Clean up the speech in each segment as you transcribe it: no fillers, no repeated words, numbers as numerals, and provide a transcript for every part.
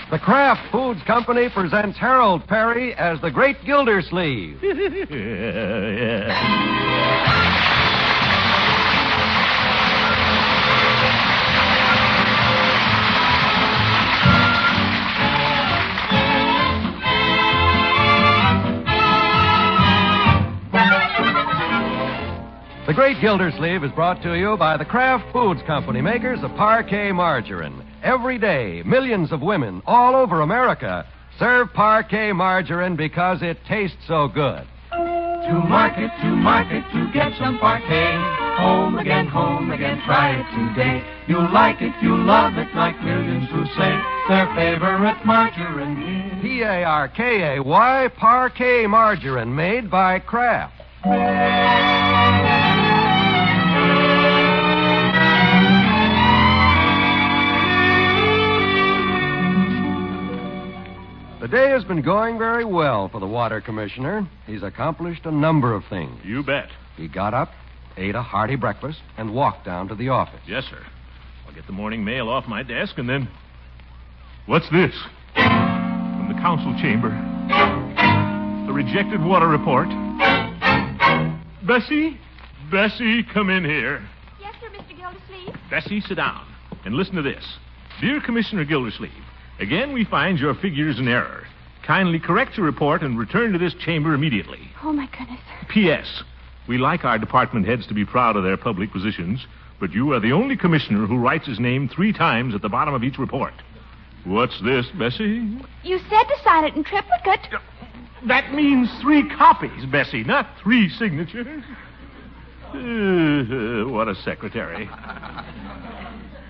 The Kraft Foods Company presents Harold Perry as the Great Gildersleeve. The Great Gildersleeve is brought to you by the Kraft Foods Company, makers of parquet margarine. Every day, millions of women all over America serve parquet margarine because it tastes so good. To market, to get some parquet. Home again, try it today. You'll like it, you'll love it, like millions who say their favorite margarine is. P-A-R-K-A-Y, parquet margarine, made by Kraft. The day has been going very well for the water commissioner. He's accomplished a number of things. You bet. He got up, ate a hearty breakfast, and walked down to the office. Yes, sir. I'll get the morning mail off my desk and then... What's this? From the council chamber. The rejected water report. Bessie? Bessie, come in here. Yes, sir, Mr. Gildersleeve. Bessie, sit down. And listen to this. Dear Commissioner Gildersleeve, again, we find your figures in error. Kindly correct your report and return to this chamber immediately. Oh, my goodness. P.S. We like our department heads to be proud of their public positions, but you are the only commissioner who writes his name 3 times at the bottom of each report. What's this, Bessie? You said to sign it in triplicate. That means 3 copies, Bessie, not 3 signatures. What a secretary.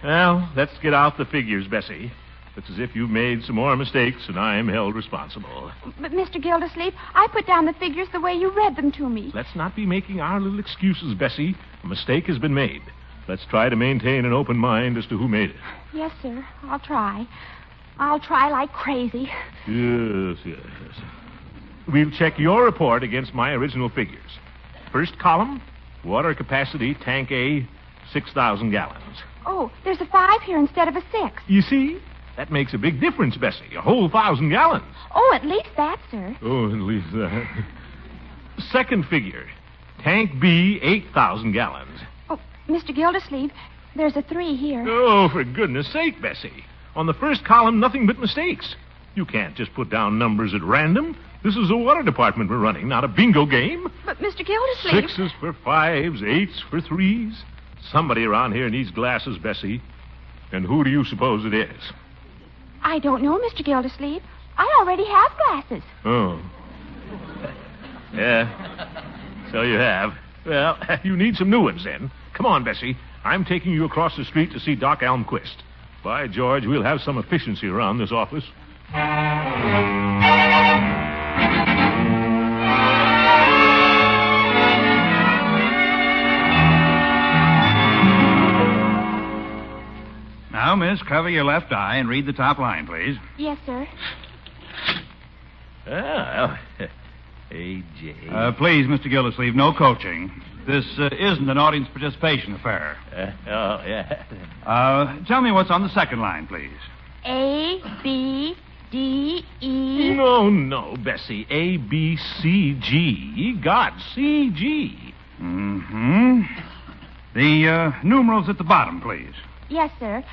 Well, let's get out the figures, Bessie. It's as if you've made some more mistakes and I'm held responsible. But, Mr. Gildersleeve, I put down the figures the way you read them to me. Let's not be making our little excuses, Bessie. A mistake has been made. Let's try to maintain an open mind as to who made it. Yes, sir. I'll try. I'll try like crazy. Yes. We'll check your report against my original figures. First column, water capacity, tank A, 6,000 gallons. Oh, there's a 5 here instead of a 6. You see? That makes a big difference, Bessie. A whole 1,000 gallons. Oh, at least that, sir. Oh, at least that. Second figure. Tank B, 8,000 gallons. Oh, Mr. Gildersleeve, there's a 3 here. Oh, for goodness sake, Bessie. On the first column, nothing but mistakes. You can't just put down numbers at random. This is a water department we're running, not a bingo game. But, Mr. Gildersleeve... 6s for 5s, 8s for 3s. Somebody around here needs glasses, Bessie. And who do you suppose it is? I don't know, Mr. Gildersleeve. I already have glasses. Oh. Yeah, so you have. Well, you need some new ones then. Come on, Bessie. I'm taking you across the street to see Doc Almquist. By George, we'll have some efficiency around this office. Now, miss, cover your left eye and read the top line, please. Yes, sir. Well, A.J. Please, Mr. Gildersleeve, no coaching. This isn't an audience participation affair. Oh, yeah. Tell me what's on the second line, please. A, B, D, E... No, Bessie. A, B, C, G. Ye got C-G. Mm-hmm. The numerals at the bottom, please. Yes, sir.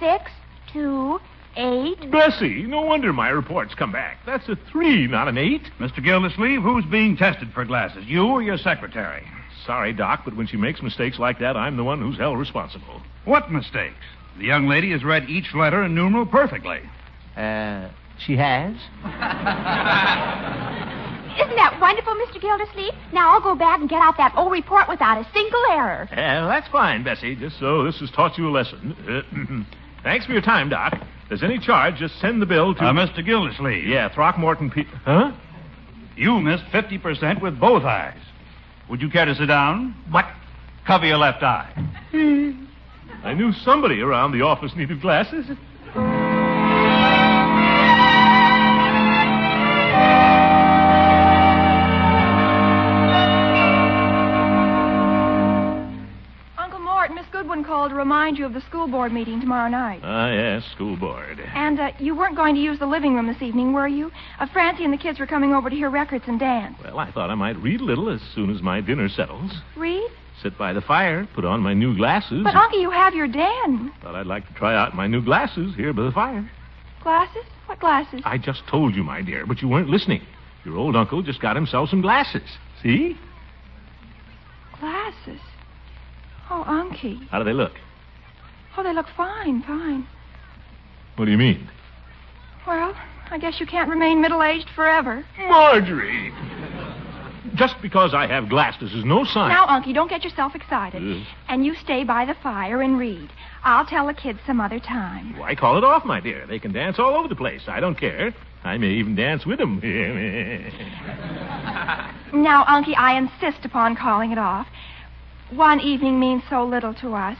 6, 2, 8... Bessie, no wonder my reports come back. That's a 3, not an 8. Mr. Gildersleeve, who's being tested for glasses, you or your secretary? Sorry, Doc, but when she makes mistakes like that, I'm the one who's held responsible. What mistakes? The young lady has read each letter and numeral perfectly. She has? Isn't that wonderful, Mr. Gildersleeve? Now I'll go back and get out that old report without a single error. That's fine, Bessie. Just so this has taught you a lesson. Thanks for your time, Doc. If there's any charge, just send the bill to... Mr. Gildersleeve. Yeah, Throckmorton P... Huh? You missed 50% with both eyes. Would you care to sit down? What? Cover your left eye. I knew somebody around the office needed glasses. Uncle Mort, Miss Goodwin called to remind you you of the school board meeting tomorrow night. Ah, yes, school board. And you weren't going to use the living room this evening, were you? Francie and the kids were coming over to hear records and dance. Well, I thought I might read a little as soon as my dinner settles. Read? Sit by the fire, put on my new glasses. But, Uncle, you have your den. Thought I'd like to try out my new glasses here by the fire. Glasses? What glasses? I just told you, my dear, but you weren't listening. Your old uncle just got himself some glasses. See? Glasses? Oh, Unky. How do they look? Oh, they look fine, fine. What do you mean? Well, I guess you can't remain middle-aged forever. Marjorie! Just because I have glasses is no sign. Now, Unky, don't get yourself excited. And you stay by the fire and read. I'll tell the kids some other time. Why call it off, my dear? They can dance all over the place. I don't care. I may even dance with them. Now, Unky, I insist upon calling it off. One evening means so little to us,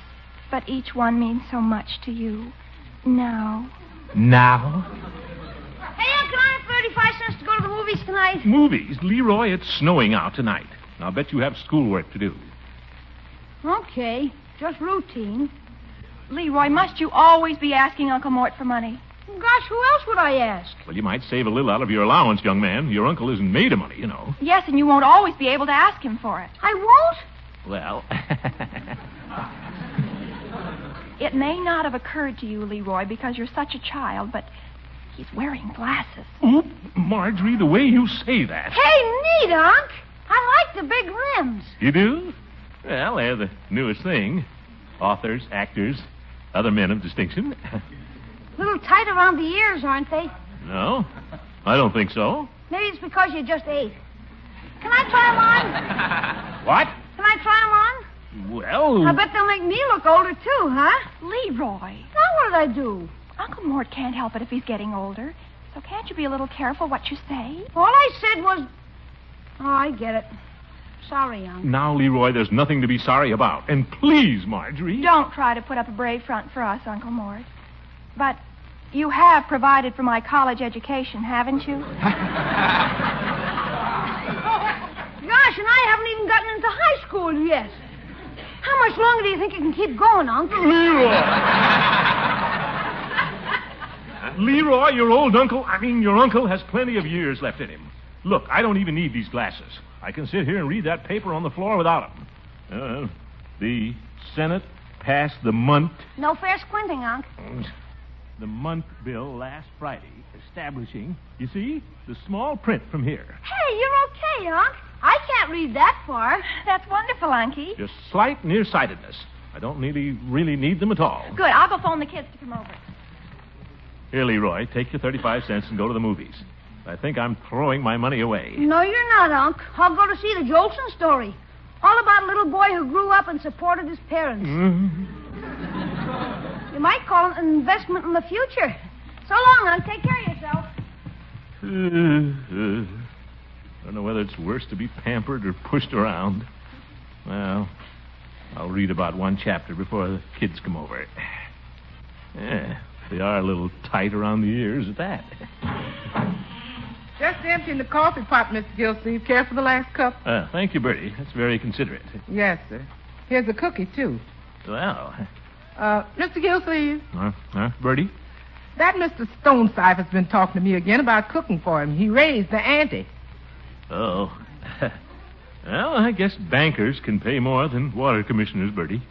but each one means so much to you. Now? Hey, can I have 35 cents to go to the movies tonight? Movies? Leroy, it's snowing out tonight. I'll bet you have schoolwork to do. Okay, just routine. Leroy, must you always be asking Uncle Mort for money? Gosh, who else would I ask? Well, you might save a little out of your allowance, young man. Your uncle isn't made of money, you know. Yes, and you won't always be able to ask him for it. I won't? Well... It may not have occurred to you, Leroy, because you're such a child, but he's wearing glasses. Oh, Marjorie, the way you say that. Hey, neat, Unc. I like the big rims. You do? Well, they're the newest thing. Authors, actors, other men of distinction. Little tight around the ears, aren't they? No, I don't think so. Maybe it's because you just ate. Can I try them on? What? Can I try them on? Well... I bet they'll make me look older, too, huh? Leroy. Now what did I do? Uncle Mort can't help it if he's getting older. So can't you be a little careful what you say? All I said was... Oh, I get it. Sorry, Unc. Now, Leroy, there's nothing to be sorry about. And please, Marjorie... Don't try to put up a brave front for us, Uncle Mort. But you have provided for my college education, haven't you? Gosh, and I haven't even gotten into high school yet. How much longer do you think you can keep going, Uncle? Leroy, your uncle has plenty of years left in him. Look, I don't even need these glasses. I can sit here and read that paper on the floor without them. The Senate passed the Munt... No fair squinting, Unc. The Munt bill last Friday, establishing, you see, the small print from here. Hey, you're okay, Unc. I can't read that far. That's wonderful, Unky. Just slight nearsightedness. I don't really need them at all. Good. I'll go phone the kids to come over. Here, Leroy, take your 35 cents and go to the movies. I think I'm throwing my money away. No, you're not, Unc. I'll go to see the Jolson story. All about a little boy who grew up and supported his parents. You might call it an investment in the future. So long, Unc. Take care of yourself. I don't know whether it's worse to be pampered or pushed around. Well, I'll read about one chapter before the kids come over. Yeah, they are a little tight around the ears at that. Just emptying the coffee pot, Mr. Gildersleeve. Care for the last cup? Thank you, Birdie. That's very considerate. Yes, sir. Here's a cookie, too. Well... Mr. Gildersleeve? Birdie? That Mr. Stonesife has been talking to me again about cooking for him. He raised the ante. Oh. Well, I guess bankers can pay more than water commissioners, Birdie.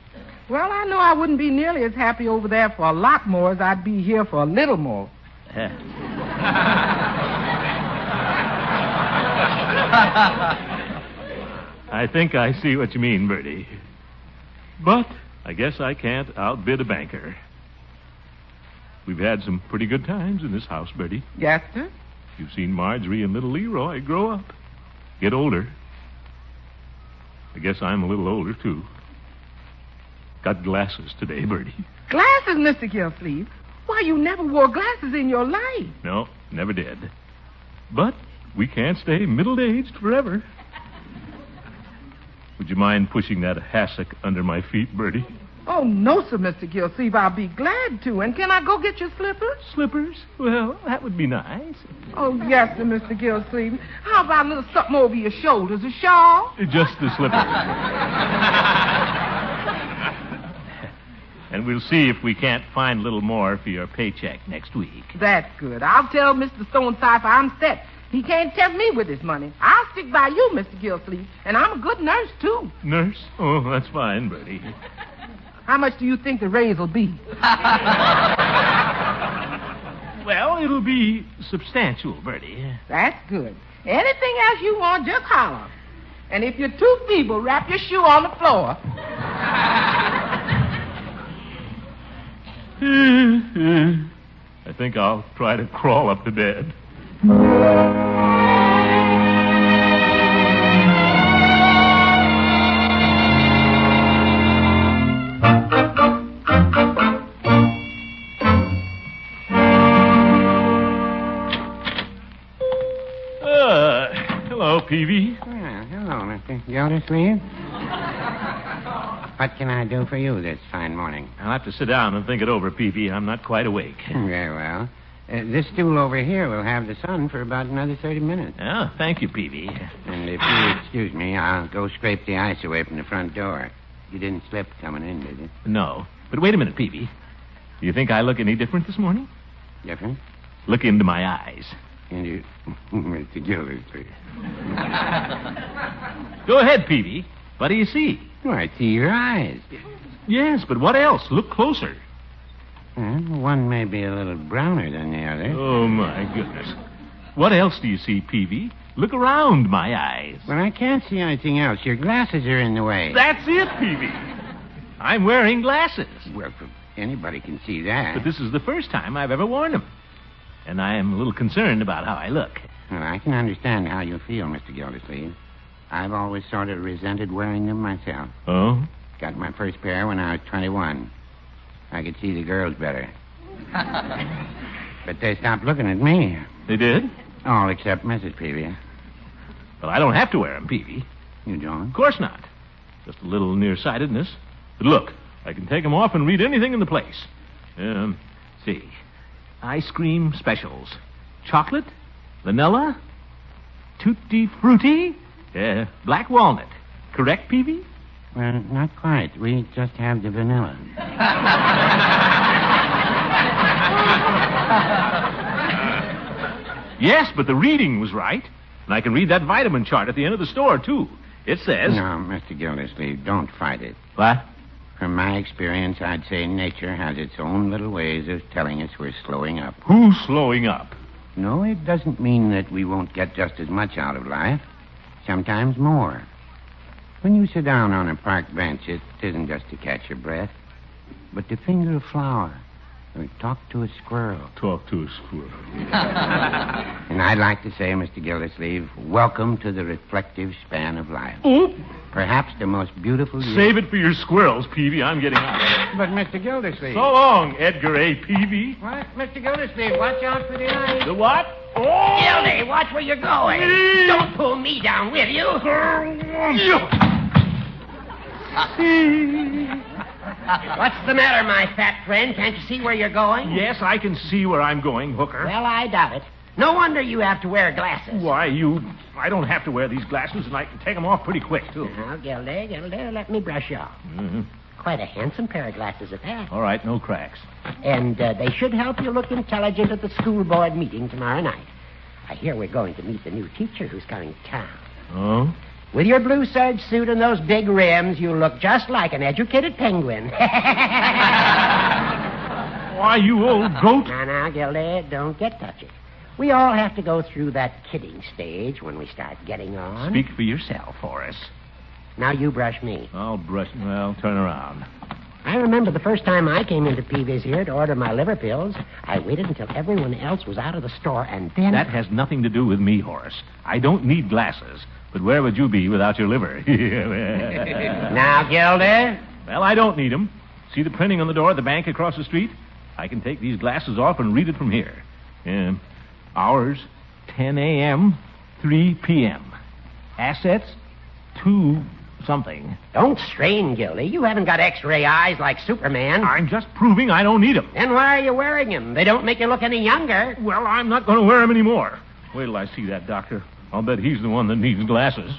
Well, I know I wouldn't be nearly as happy over there for a lot more as I'd be here for a little more. I think I see what you mean, Birdie. But I guess I can't outbid a banker. We've had some pretty good times in this house, Birdie. Yes, sir. You've seen Marjorie and little Leroy grow up, get older. I guess I'm a little older, too. Got glasses today, Birdie. Glasses, Mr. Gildersleeve? Why, you never wore glasses in your life. No, never did. But we can't stay middle-aged forever. Would you mind pushing that hassock under my feet, Birdie? Oh, no, sir, Mr. Gildersleeve. I'll be glad to. And can I go get your slippers? Slippers? Well, that would be nice. Oh, yes, sir, Mr. Gildersleeve. How about a little something over your shoulders? A shawl? Just the slippers. And we'll see if we can't find a little more for your paycheck next week. That's good. I'll tell Mr. Stonecipher I'm set. He can't tempt me with his money. I'll stick by you, Mr. Gildersleeve. And I'm a good nurse, too. Nurse? Oh, that's fine, Birdie. How much do you think the raise will be? Well, it'll be substantial, Birdie. That's good. Anything else you want, just holler. And if you're too feeble, wrap your shoe on the floor. I think I'll try to crawl up to bed. Hello, Peavy. Well, hello, Mr. Gildersleeve. What can I do for you this fine morning? I'll have to sit down and think it over, Peavy. I'm not quite awake. Very well. This stool over here will have the sun for about another 30 minutes. Oh, thank you, Peavy. And if you excuse me, I'll go scrape the ice away from the front door. You didn't slip coming in, did you? No. But wait a minute, Peavy. Do you think I look any different this morning? Different? Look into my eyes. Into Mr. Gildersleeve. Go ahead, Peavy. What do you see? Oh, I see your eyes. Yes, but what else? Look closer. Well, one may be a little browner than the other. Oh, my goodness. What else do you see, Peavy? Look around my eyes. Well, I can't see anything else. Your glasses are in the way. That's it, Peavy. I'm wearing glasses. Well, anybody can see that. But this is the first time I've ever worn them. And I am a little concerned about how I look. Well, I can understand how you feel, Mr. Gildersleeve. I've always sort of resented wearing them myself. Oh? Got my first pair when I was 21. I could see the girls better. But they stopped looking at me. They did? All except Mrs. Peavy. Well, I don't have to wear them, Peavy. You don't? Of course not. Just a little nearsightedness. But look, I can take them off and read anything in the place. See. Ice cream specials. Chocolate, vanilla, tutti frutti, black walnut. Correct, Peavy? Well, not quite. We just have the vanilla. Yes, but the reading was right. And I can read that vitamin chart at the end of the store, too. It says... No, Mr. Gildersleeve, don't fight it. What? From my experience, I'd say nature has its own little ways of telling us we're slowing up. Who's slowing up? No, it doesn't mean that we won't get just as much out of life. Sometimes more. When you sit down on a park bench, it isn't just to catch your breath, but to finger a flower or talk to a squirrel. Talk to a squirrel. And I'd like to say, Mr. Gildersleeve, welcome to the reflective span of life. Oh. Perhaps the most beautiful... Save it for your squirrels, Peavy. I'm getting out. But, Mr. Gildersleeve... So long, Edgar A. Peavy. What? Mr. Gildersleeve, watch out for the eyes. The what? Oh! Gildy, watch where you're going. Don't pull me down with you. What's the matter, my fat friend? Can't you see where you're going? Yes, I can see where I'm going, Hooker. Well, I doubt it. No wonder you have to wear glasses. Why, I don't have to wear these glasses, and I can take them off pretty quick, too. Now, Gildy, let me brush you off. Mm-hmm. Quite a handsome pair of glasses at that. All right, no cracks. And they should help you look intelligent at the school board meeting tomorrow night. I hear we're going to meet the new teacher who's coming to town. Oh? With your blue serge suit and those big rims, you look just like an educated penguin. Why, you old goat. Now, Gildy, don't get touchy. We all have to go through that kidding stage when we start getting on. Speak for yourself, Horace. Now you brush me. I'll brush... Well, turn around. I remember the first time I came into Peavy's here to order my liver pills. I waited until everyone else was out of the store, and then... That has nothing to do with me, Horace. I don't need glasses. But where would you be without your liver? Now, Gildy? Well, I don't need them. See the printing on the door at the bank across the street? I can take these glasses off and read it from here. Hours, 10 a.m., 3 p.m. Assets, 2 something. Don't strain, Gildy. You haven't got X-ray eyes like Superman. I'm just proving I don't need them. Then why are you wearing them? They don't make you look any younger. Well, I'm not going to wear them anymore. Wait till I see that doctor. I'll bet he's the one that needs glasses.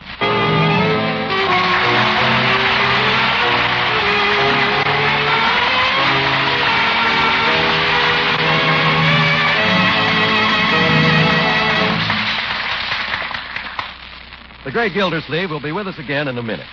great Gildersleeve will be with us again in a minute.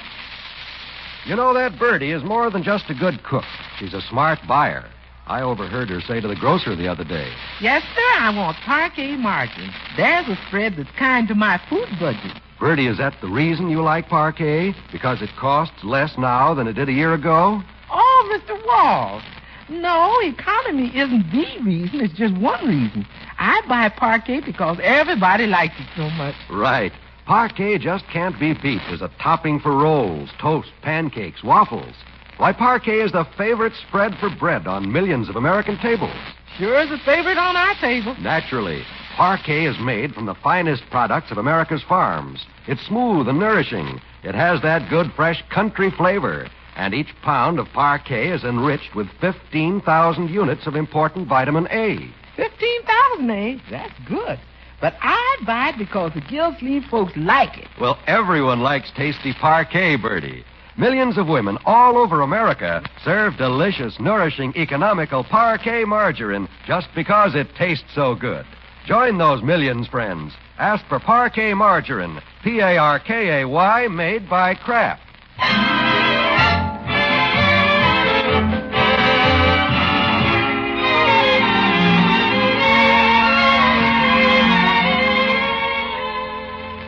You know, that Birdie is more than just a good cook. She's a smart buyer. I overheard her say to the grocer the other day. Yes, sir, I want parquet margarine. There's a spread that's kind to my food budget. Birdie, is that the reason you like parquet? Because it costs less now than it did a year ago? Oh, Mr. Walsh. No, economy isn't the reason. It's just one reason. I buy parquet because everybody likes it so much. Right. Parquet just can't be beat as a topping for rolls, toast, pancakes, waffles. Why, parquet is the favorite spread for bread on millions of American tables. Sure is a favorite on our table. Naturally. Parquet is made from the finest products of America's farms. It's smooth and nourishing. It has that good, fresh country flavor. And each pound of parquet is enriched with 15,000 units of important vitamin A. 15,000, eh? That's good. But I buy it because the Gildersleeve folks like it. Well, everyone likes tasty parquet, Birdie. Millions of women all over America serve delicious, nourishing, economical parquet margarine just because it tastes so good. Join those millions, friends. Ask for parquet margarine, Parkay, made by Kraft.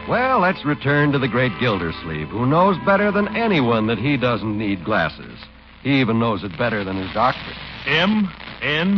Well, let's return to the great Gildersleeve, who knows better than anyone that he doesn't need glasses. He even knows it better than his doctor. MNTZG.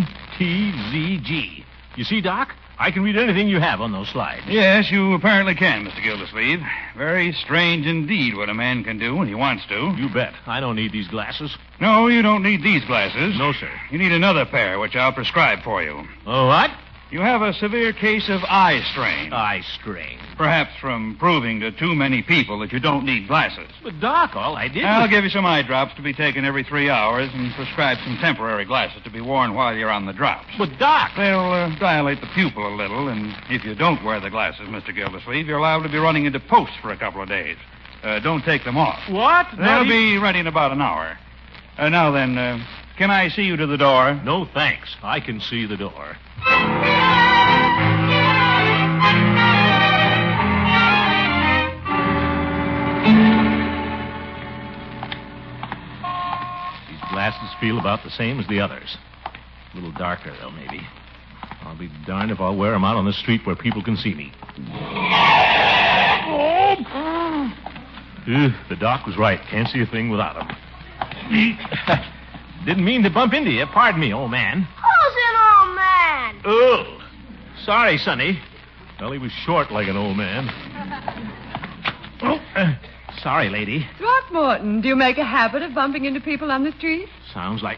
You see, Doc? I can read anything you have on those slides. Yes, you apparently can, Mr. Gildersleeve. Very strange indeed what a man can do when he wants to. You bet. I don't need these glasses. No, you don't need these glasses. No, sir. You need another pair, which I'll prescribe for you. Oh, what? You have a severe case of eye strain. Eye strain. Perhaps from proving to too many people that you don't need glasses. But, Doc, all I did I'll was... give you some eye drops to be taken every 3 hours and prescribe some temporary glasses to be worn while you're on the drops. But, Doc... They'll dilate the pupil a little, and if you don't wear the glasses, Mr. Gildersleeve, you're liable to be running into posts for a couple of days. Don't take them off. What? They'll be ready in about an hour. Now then, can I see you to the door? No, thanks. I can see the door. Glasses feel about the same as the others. A little darker, though, maybe. I'll be darned if I'll wear them out on the street where people can see me. The doc was right. Can't see a thing without them. Didn't mean to bump into you. Pardon me, old man. Who's an old man? Oh, sorry, Sonny. Well, he was short like an old man. Sorry, lady. Throckmorton, do you make a habit of bumping into people on the street? Sounds like...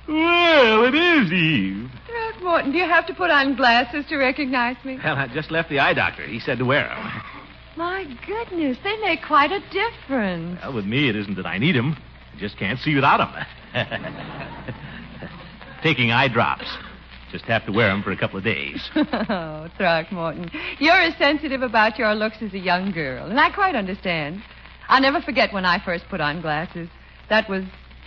Well, it is Eve. Throckmorton, do you have to put on glasses to recognize me? Well, I just left the eye doctor. He said to wear them. My goodness, they make quite a difference. Well, with me, it isn't that I need them. I just can't see without them. Taking eye drops. Just have to wear them for a couple of days. Oh, Throckmorton, you're as sensitive about your looks as a young girl, and I quite understand. I'll never forget when I first put on glasses. That was,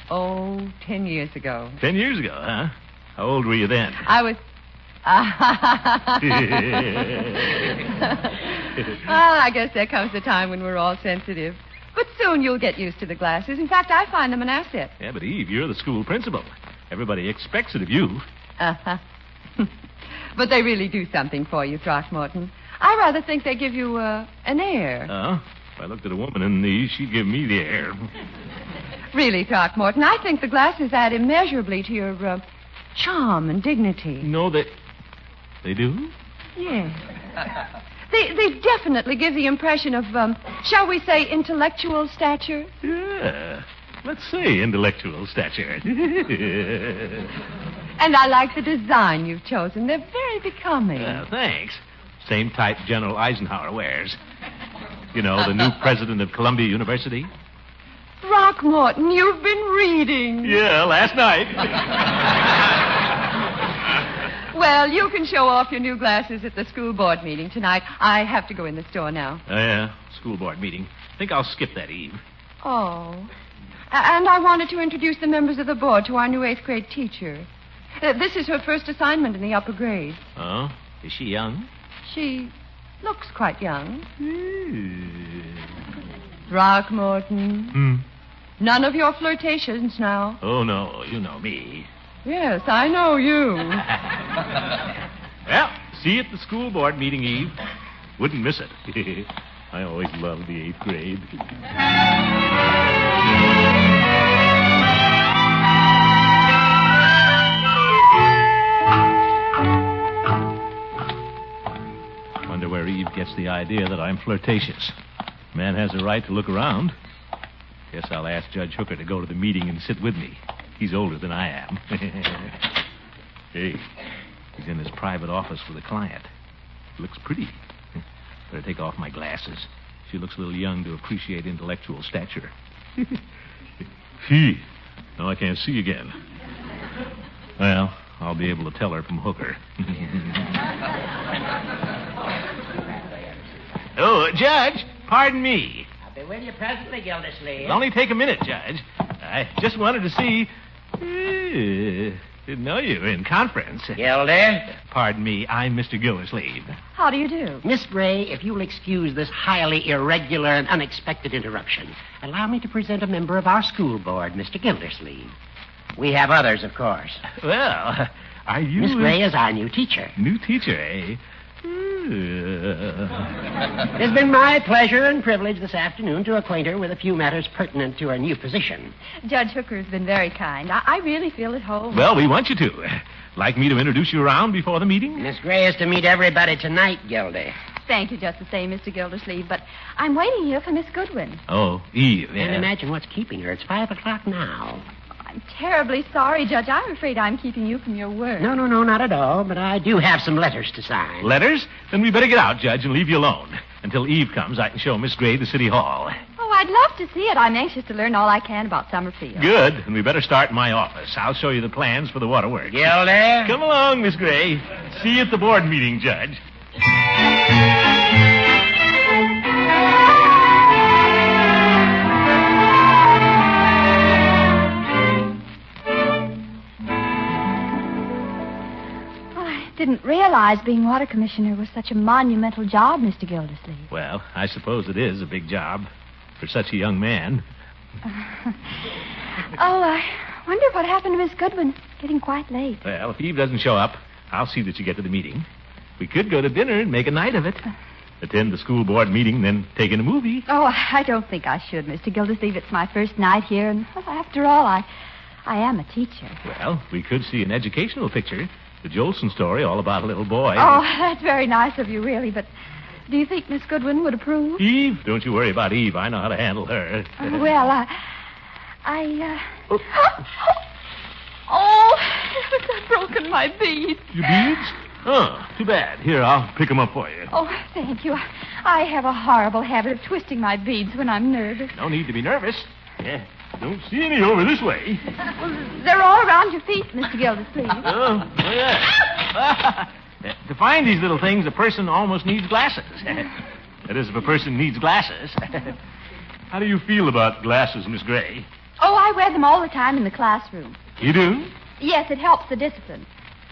10 years ago. 10 years ago, huh? How old were you then? I was... Well, I guess there comes a time when we're all sensitive. But soon you'll get used to the glasses. In fact, I find them an asset. Yeah, but Eve, you're the school principal. Everybody expects it of you. Uh-huh. But they really do something for you, Throckmorton. I rather think they give you an air. Oh? If I looked at a woman in these, she'd give me the air. Really, Throckmorton, I think the glasses add immeasurably to your charm and dignity. No, they do? Yes. They definitely give the impression of, shall we say, intellectual stature. Yeah. Let's say intellectual stature. And I like the design you've chosen. They're very becoming. Thanks. Same type General Eisenhower wears. You know, the new president of Columbia University. Throckmorton, you've been reading. Yeah, last night. Well, you can show off your new glasses at the school board meeting tonight. I have to go in the store now. Oh, yeah, school board meeting. I think I'll skip that, Eve. Oh. And I wanted to introduce the members of the board to our new 8th grade teacher. This is her first assignment in the upper grades. Oh? Is she young? She Looks quite young. Throckmorton. None of your flirtations now. Oh, no. You know me. Yes, I know you. Well, see you at the school board meeting, Eve. Wouldn't miss it. I always loved the 8th grade. Wonder where Eve gets the idea that I'm flirtatious. Man has a right to look around. Guess I'll ask Judge Hooker to go to the meeting and sit with me. He's older than I am. Hey, he's in his private office with a client. Looks pretty. Better take off my glasses. She looks a little young to appreciate intellectual stature. Gee, now I can't see again. Well, I'll be able to tell her from Hooker. Oh, Judge, pardon me. I'll be with you presently, Gildersleeve. It'll only take a minute, Judge. I just wanted to see... didn't know you were in conference. Gildy? Pardon me, I'm Mr. Gildersleeve. How do you do? Miss Gray, if you'll excuse this highly irregular and unexpected interruption, allow me to present a member of our school board, Mr. Gildersleeve. We have others, of course. Well, are you... Miss Gray is our new teacher. New teacher, eh? It's been my pleasure and privilege this afternoon to acquaint her with a few matters pertinent to her new position. Judge Hooker's been very kind. I really feel at home. Well, we want you to. Like me to introduce you around before the meeting? Miss Gray is to meet everybody tonight, Gildy. Thank you just the same, Mr. Gildersleeve, but I'm waiting here for Miss Goodwin. Oh, Eve, yeah. Can't imagine what's keeping her. It's 5 o'clock now. I'm terribly sorry, Judge. I'm afraid I'm keeping you from your work. No, not at all, but I do have some letters to sign. Letters? Then we better get out, Judge, and leave you alone. Until Eve comes, I can show Miss Gray the city hall. Oh, I'd love to see it. I'm anxious to learn all I can about Summerfield. Good. And we better start in my office. I'll show you the plans for the waterworks. Gildy? Come along, Miss Gray. See you at the board meeting, Judge. Didn't realize being water commissioner was such a monumental job, Mr. Gildersleeve. Well, I suppose it is a big job for such a young man. I wonder what happened to Miss Goodwin. It's getting quite late. Well, if Eve doesn't show up, I'll see that you get to the meeting. We could go to dinner and make a night of it. Attend the school board meeting, then take in a movie. Oh, I don't think I should, Mr. Gildersleeve. It's my first night here, and after all, I am a teacher. Well, we could see an educational picture. The Jolson story, all about a little boy. Oh, that's very nice of you, really, but do you think Miss Goodwin would approve? Eve? Don't you worry about Eve. I know how to handle her. I've broken my beads. Your beads? Oh, too bad. Here, I'll pick them up for you. Oh, thank you. I have a horrible habit of twisting my beads when I'm nervous. No need to be nervous. Yeah. Don't see any over this way. Well, they're all around your feet, Mr. Gildersleeve. Oh, yeah. To find these little things, a person almost needs glasses. That is, if a person needs glasses. How do you feel about glasses, Miss Gray? Oh, I wear them all the time in the classroom. You do? Yes, it helps the discipline.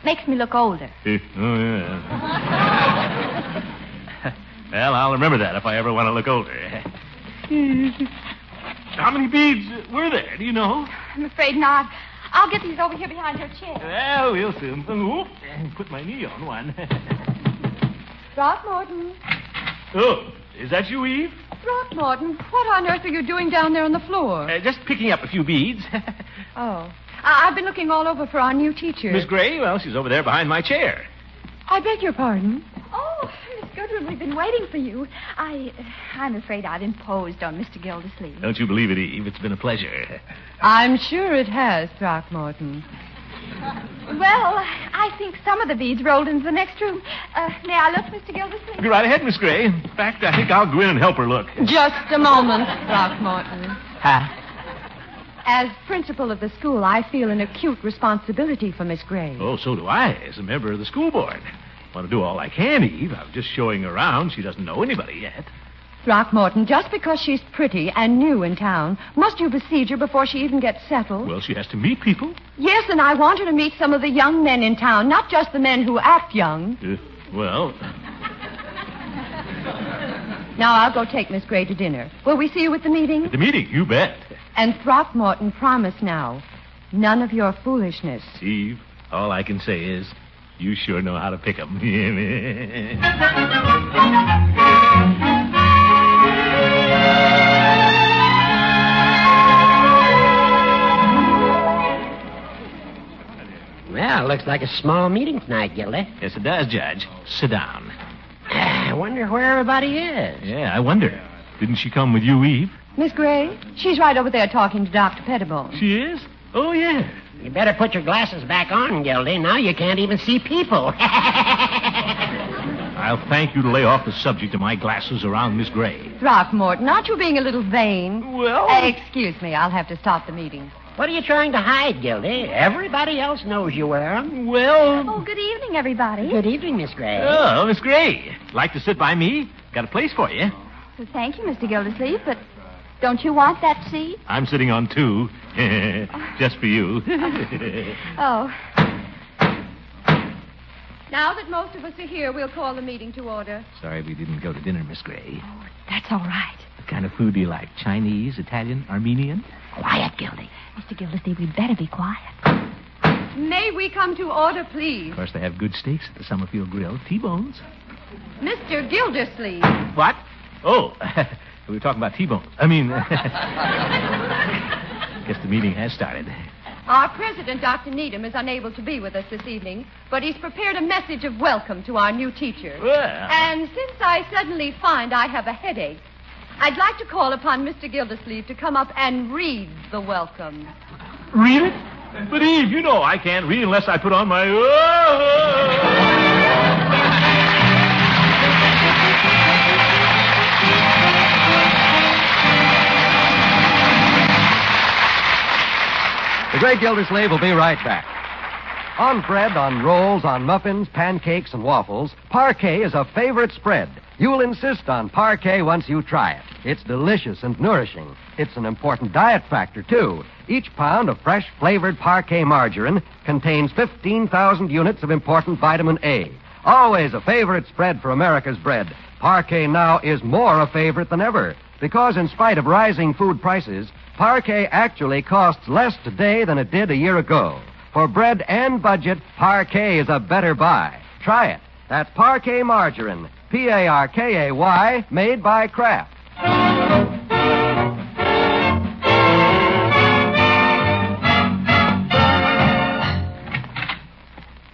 Makes me look older. Oh, yeah. Well, I'll remember that if I ever want to look older. How many beads were there? Do you know? I'm afraid not. I'll get these over here behind your chair. Well, we'll soon. Oop, put my knee on one. Throckmorton. Oh, is that you, Eve? Throckmorton, what on earth are you doing down there on the floor? Just picking up a few beads. Oh. I've been looking all over for our new teacher. Miss Gray? Well, she's over there behind my chair. I beg your pardon? Oh, Miss Goodwin, we've been waiting for you. I'm afraid I've imposed on Mr. Gildersleeve. Don't you believe it, Eve? It's been a pleasure. I'm sure it has, Throckmorton. Well, I think some of the beads rolled into the next room. May I look, Mr. Gildersleeve? Go right ahead, Miss Gray. In fact, I think I'll go in and help her look. Just a moment, Throckmorton. Huh? As principal of the school, I feel an acute responsibility for Miss Gray. Oh, so do I, as a member of the school board. I want to do all I can, Eve. I'm just showing her around. She doesn't know anybody yet. Throckmorton, just because she's pretty and new in town, must you besiege her before she even gets settled? Well, she has to meet people. Yes, and I want her to meet some of the young men in town, not just the men who act young. Now I'll go take Miss Gray to dinner. Will we see you at the meeting? At the meeting, you bet. And Throckmorton, promise now. None of your foolishness. Steve, all I can say is you sure know how to pick 'em. Well, looks like a small meeting tonight, Gildy. Yes, it does, Judge. Sit down. I wonder where everybody is. Yeah, I wonder. Didn't she come with you, Eve? Miss Gray? She's right over there talking to Dr. Pettibone. She is? Oh, yeah. You better put your glasses back on, Gildy. Now you can't even see people. I'll thank you to lay off the subject of my glasses around Miss Gray. Throckmorton, aren't you being a little vain? Well... excuse me, I'll have to stop the meeting. What are you trying to hide, Gildy? Everybody else knows you wear 'em. Well... Oh, good evening, everybody. Good evening, Miss Gray. Oh, Miss Gray. Like to sit by me? Got a place for you. Well, thank you, Mr. Gildersleeve, but don't you want that seat? I'm sitting on 2. Just for you. Oh. Now that most of us are here, we'll call the meeting to order. Sorry we didn't go to dinner, Miss Gray. Oh, that's all right. What kind of food do you like? Chinese, Italian, Armenian? Quiet, Gildy. Mr. Gildersleeve, we'd better be quiet. May we come to order, please? Of course, they have good steaks at the Summerfield Grill. T-bones. Mr. Gildersleeve. What? Oh, we were talking about T-bones. I mean... guess the meeting has started. Our president, Dr. Needham, is unable to be with us this evening, but he's prepared a message of welcome to our new teacher. Well. And since I suddenly find I have a headache, I'd like to call upon Mr. Gildersleeve to come up and read the welcome. Read it? But, Eve, you know I can't read unless I put on my... The great Gildersleeve will be right back. On bread, on rolls, on muffins, pancakes, and waffles, parquet is a favorite spread. You'll insist on parquet once you try it. It's delicious and nourishing. It's an important diet factor, too. Each pound of fresh, flavored parquet margarine contains 15,000 units of important vitamin A. Always a favorite spread for America's bread. Parquet now is more a favorite than ever, because in spite of rising food prices, parquet actually costs less today than it did a year ago. For bread and budget, parquet is a better buy. Try it. That's parquet margarine. Parkay, made by Kraft.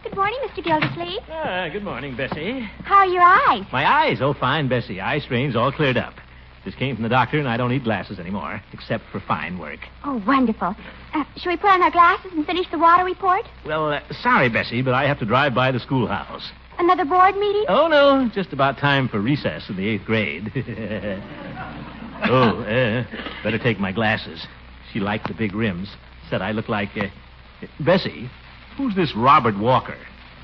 Good morning, Mr. Gildersleeve. Good morning, Bessie. How are your eyes? My eyes? Oh, fine, Bessie. Eye strain's all cleared up. Just came from the doctor, and I don't need glasses anymore, except for fine work. Oh, wonderful. Shall we put on our glasses and finish the water report? Well, sorry, Bessie, but I have to drive by the schoolhouse. Another board meeting? Oh, no, just about time for recess in the 8th grade. Better take my glasses. She liked the big rims. Said I look like... Bessie, who's this Robert Walker?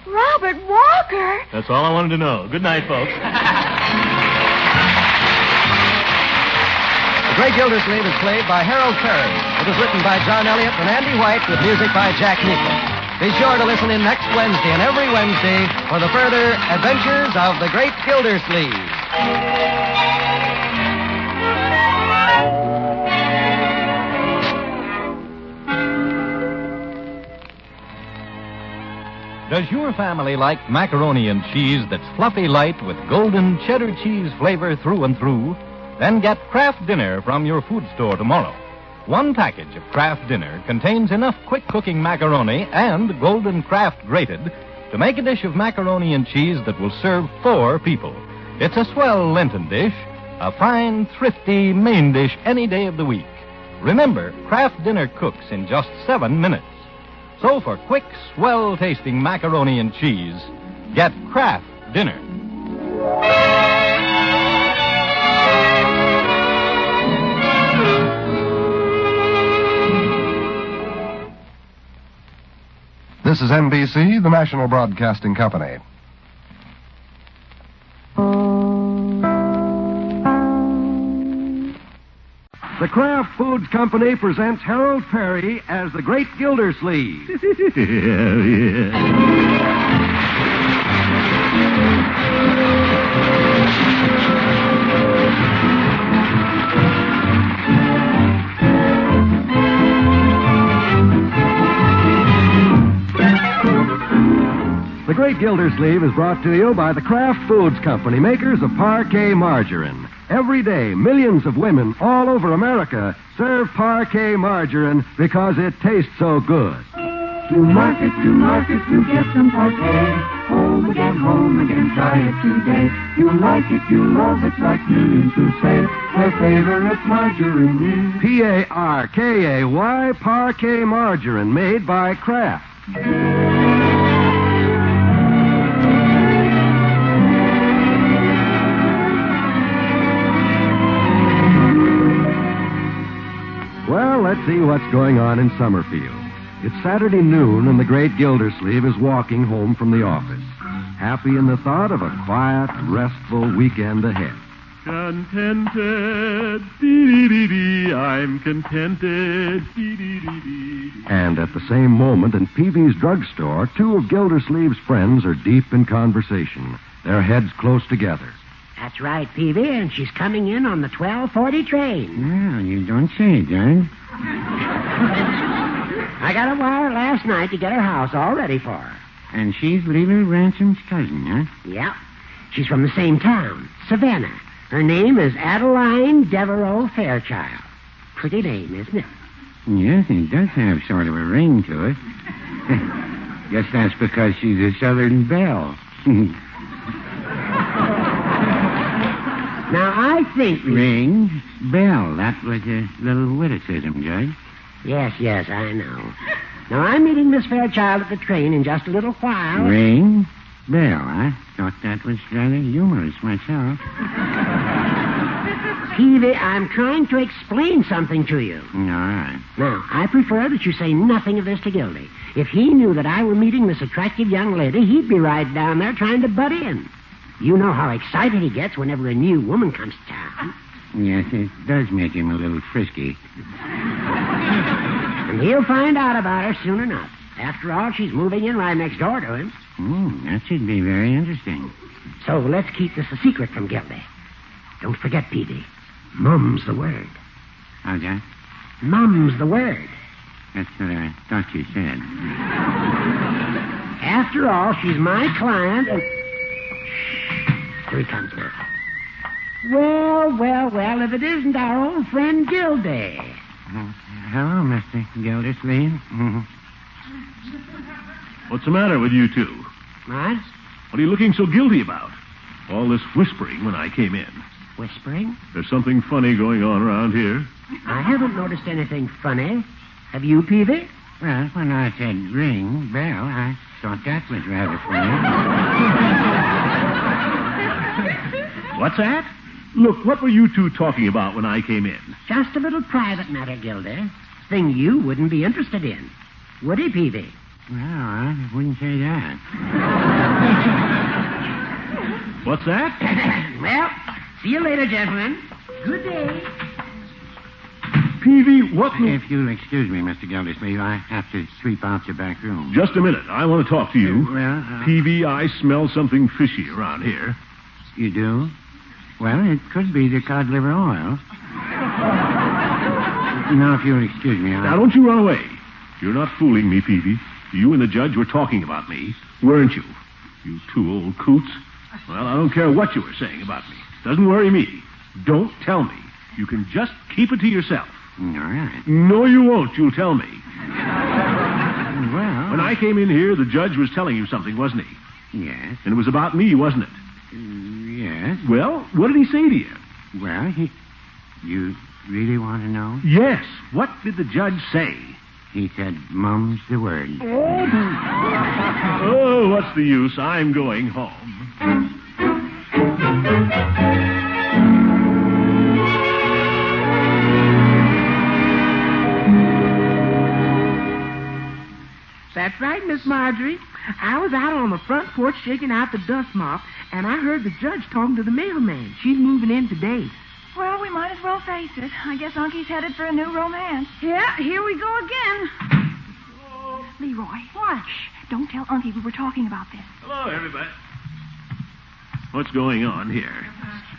Robert Walker? That's all I wanted to know. Good night, folks. The Great Gildersleeve is played by Harold Perry. It was written by John Elliott and Andy White with music by Jack Nicholls. Be sure to listen in next Wednesday and every Wednesday for the further adventures of the Great Gildersleeve. Does your family like macaroni and cheese that's fluffy light with golden cheddar cheese flavor through and through? Then get Kraft Dinner from your food store tomorrow. One package of Kraft Dinner contains enough quick-cooking macaroni and golden Kraft grated to make a dish of macaroni and cheese that will serve 4 people. It's a swell Lenten dish, a fine, thrifty main dish any day of the week. Remember, Kraft Dinner cooks in just 7 minutes. So for quick, swell-tasting macaroni and cheese, get Kraft Dinner. This is NBC, the National Broadcasting Company. The Kraft Foods Company presents Harold Perry as the Great Gildersleeve. Yeah. Gildersleeve is brought to you by the Kraft Foods Company, makers of Parquet Margarine. Every day, millions of women all over America serve Parquet Margarine because it tastes so good. To market, to get some parquet. Home again, try it today. You like it, you love it, like millions who say their favorite margarine is Parkay, Parquet Margarine, made by Kraft. Well, let's see what's going on in Summerfield. It's Saturday noon, and the great Gildersleeve is walking home from the office, happy in the thought of a quiet, restful weekend ahead. Contented, dee-dee-dee-dee, I'm contented, dee-dee-dee-dee. And at the same moment, in Peavy's drugstore, two of Gildersleeve's friends are deep in conversation, their heads close together. That's right, Peavy, and she's coming in on the 12:40 train. Well, you don't say, John. I got a wire last night to get her house all ready for her. And she's Leela Ransom's cousin, huh? Yep. She's from the same town, Savannah. Her name is Adeline Devereaux Fairchild. Pretty name, isn't it? Yes, it does have sort of a ring to it. Guess that's because she's a Southern belle. Now, I think... Ring, bell. That was a little witticism, Judge. Yes, I know. Now, I'm meeting Miss Fairchild at the train in just a little while. Ring, bell. I thought that was rather humorous myself. Peavy, I'm trying to explain something to you. All right. Now, I prefer that you say nothing of this to Gildy. If he knew that I were meeting this attractive young lady, he'd be right down there trying to butt in. You know how excited he gets whenever a new woman comes to town. Yes, it does make him a little frisky. And he'll find out about her soon enough. After all, she's moving in right next door to him. That should be very interesting. So let's keep this a secret from Gildy. Don't forget, Peavy. Mum's the word. How's that? Mum's the word. That's what I thought you said. After all, she's my client, and... Here he comes now. Well, if it isn't our old friend Gildy. Hello, Mr. Gildersleeve. What's the matter with you two? What? What are you looking so guilty about? All this whispering when I came in. Whispering? There's something funny going on around here. I haven't noticed anything funny. Have you, Peavy? Well, when I said ring, bell, I thought that was rather funny. What's that? Look, what were you two talking about when I came in? Just a little private matter, Gildy. Thing you wouldn't be interested in. Would he, Peavy? Well, I wouldn't say that. What's that? Well, see you later, gentlemen. Good day. Peavy, what... If you'll excuse me, Mr. Gildersleeve, I have to sweep out your back room. Just a minute. I want to talk to you. Well, Peavy, I smell something fishy around here. You do? Well, it could be the cod liver oil. Now, if you'll excuse me, Now, don't you run away. You're not fooling me, Peavy. You and the judge were talking about me, weren't you? You two old coots. Well, I don't care what you were saying about me. Doesn't worry me. Don't tell me. You can just keep it to yourself. All right. No, you won't. You'll tell me. Well... When I came in here, the judge was telling you something, wasn't he? Yes. And it was about me, wasn't it? Yes. Well, what did he say to you? Well, You really want to know? Yes. What did the judge say? He said, mum's the word. Oh, what's the use? I'm going home. That's right, Miss Marjorie. I was out on the front porch shaking out the dust mop, and I heard the judge talking to the mailman. She's moving in today. Well, we might as well face it. I guess Uncie's headed for a new romance. Yeah, here we go again. Leroy. What? Shh. Don't tell Uncie we were talking about this. Hello, everybody. What's going on here?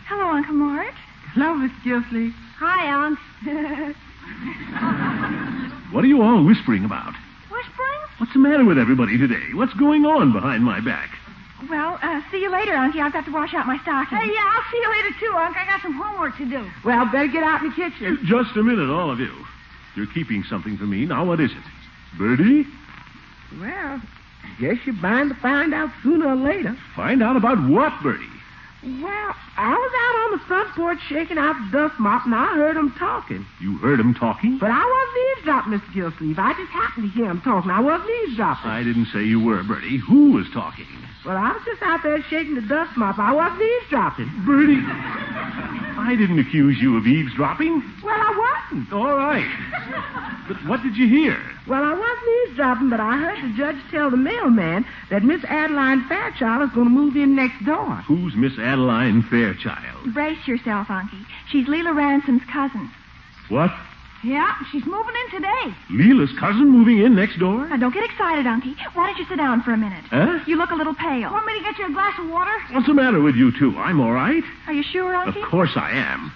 Hello, Uncle Mort. Hello, Miss Gildersleeve. Hi, Unc. What are you all whispering about? Whispering? What's the matter with everybody today? What's going on behind my back? Well, see you later, Unky. I've got to wash out my stockings. Hey, yeah, I'll see you later, too, Unc. I got some homework to do. Well, better get out in the kitchen. Just a minute, all of you. You're keeping something from me. Now, what is it? Birdie? Well, guess you're bound to find out sooner or later. Find out about what, Birdie? Well, I was out on the front porch shaking out the dust mop, and I heard them talking. You heard them talking? But I wasn't eavesdropping, Mr. Gildersleeve. I just happened to hear them talking. I wasn't eavesdropping. I didn't say you were, Birdie. Who was talking? Well, I was just out there shaking the dust mop. I wasn't eavesdropping. Birdie, I didn't accuse you of eavesdropping. Well, I wasn't. All right. But what did you hear? Well, I wasn't eavesdropping, but I heard the judge tell the mailman that Miss Adeline Fairchild is going to move in next door. Who's Miss Adeline Fairchild? Brace yourself, Unky. She's Leela Ransom's cousin. What? Yeah, she's moving in today. Leela's cousin moving in next door? Now, don't get excited, Unky. Why don't you sit down for a minute? Huh? You look a little pale. Want me to get you a glass of water? What's the matter with you two? I'm all right. Are you sure, Unky? Of course I am.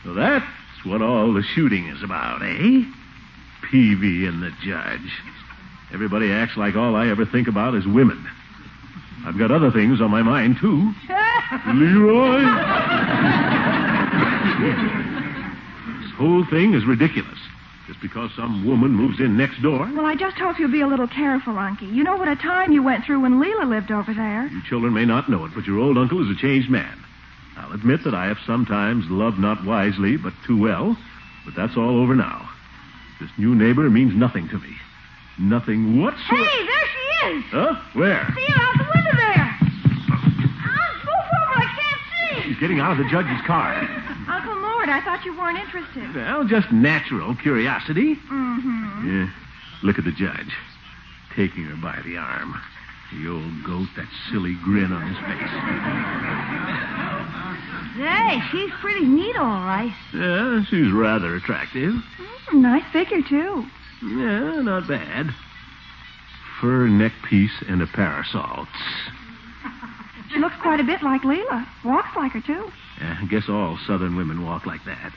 So that's what all the shooting is about, eh? Peavy and the judge. Everybody acts like all I ever think about is women. I've got other things on my mind, too. Leroy! This whole thing is ridiculous. Just because some woman moves in next door. Well, I just hope you'll be a little careful, Unky. You know what a time you went through when Leela lived over there. You children may not know it, but your old uncle is a changed man. I'll admit that I have sometimes loved not wisely, but too well. But that's all over now. This new neighbor means nothing to me. Nothing whatsoever. Hey, there she is. Huh? Where? See her out the window there. Move over, I can't see. She's getting out of the judge's car. Uncle Mort, I thought you weren't interested. Well, just natural curiosity. Mm-hmm. Yeah. Look at the judge. Taking her by the arm. The old goat, that silly grin on his face. Hey, she's pretty neat, all right. Yeah, she's rather attractive. Nice figure, too. Yeah, not bad. Fur neck piece and a parasol. She looks quite a bit like Leela. Walks like her, too. I guess all southern women walk like that.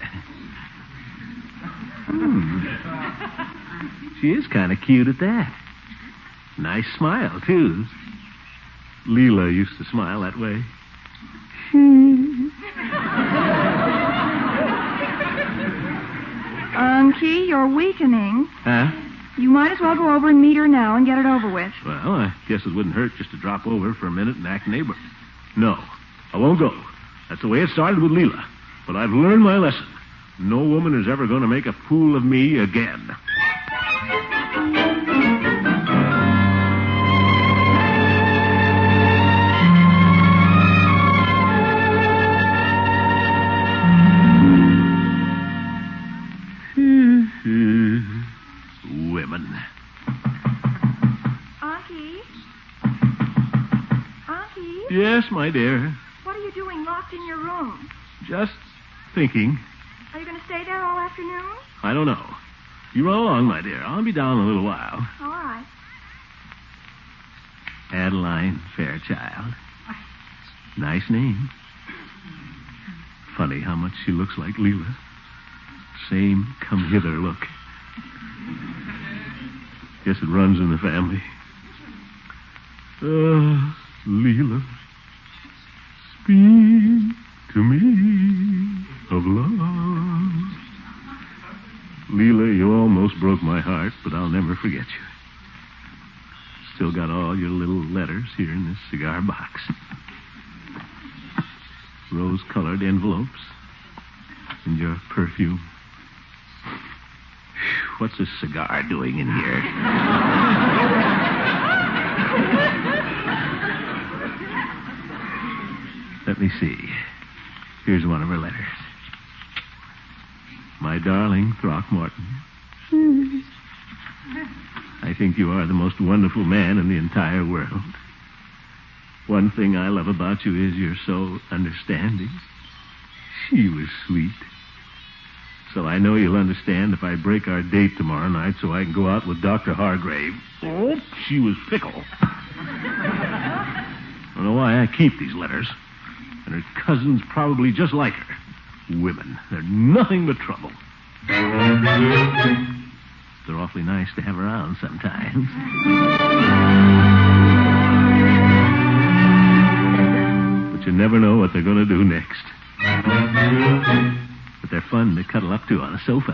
She is kind of cute at that. Nice smile, too. Leela used to smile that way. Unky, you're weakening. Huh? You might as well go over and meet her now and get it over with. Well, I guess it wouldn't hurt just to drop over for a minute and act neighbor. No, I won't go. That's the way it started with Leela. But I've learned my lesson. No woman is ever going to make a fool of me again. Women. Unky? Unky? Yes, my dear. What are you doing locked in your room? Just thinking. Are you going to stay there all afternoon? I don't know. You run along, my dear. I'll be down in a little while. All right. Adeline Fairchild. Nice name. Funny how much she looks like Leela. Same come-hither look. Guess it runs in the family. Leela, speak to me of love. Leela, you almost broke my heart, but I'll never forget you. Still got all your little letters here in this cigar box. Rose-colored envelopes. And your perfume. What's this cigar doing in here? Let me see. Here's one of her letters. My darling Throckmorton, I think you are the most wonderful man in the entire world. One thing I love about you is you're so understanding. She was sweet. So I know you'll understand if I break our date tomorrow night so I can go out with Dr. Hargrave. Oh, she was fickle. I don't know why I keep these letters. And her cousin's probably just like her. Women. They're nothing but trouble. They're awfully nice to have around sometimes. You never know what they're going to do next. But they're fun to cuddle up to on a sofa.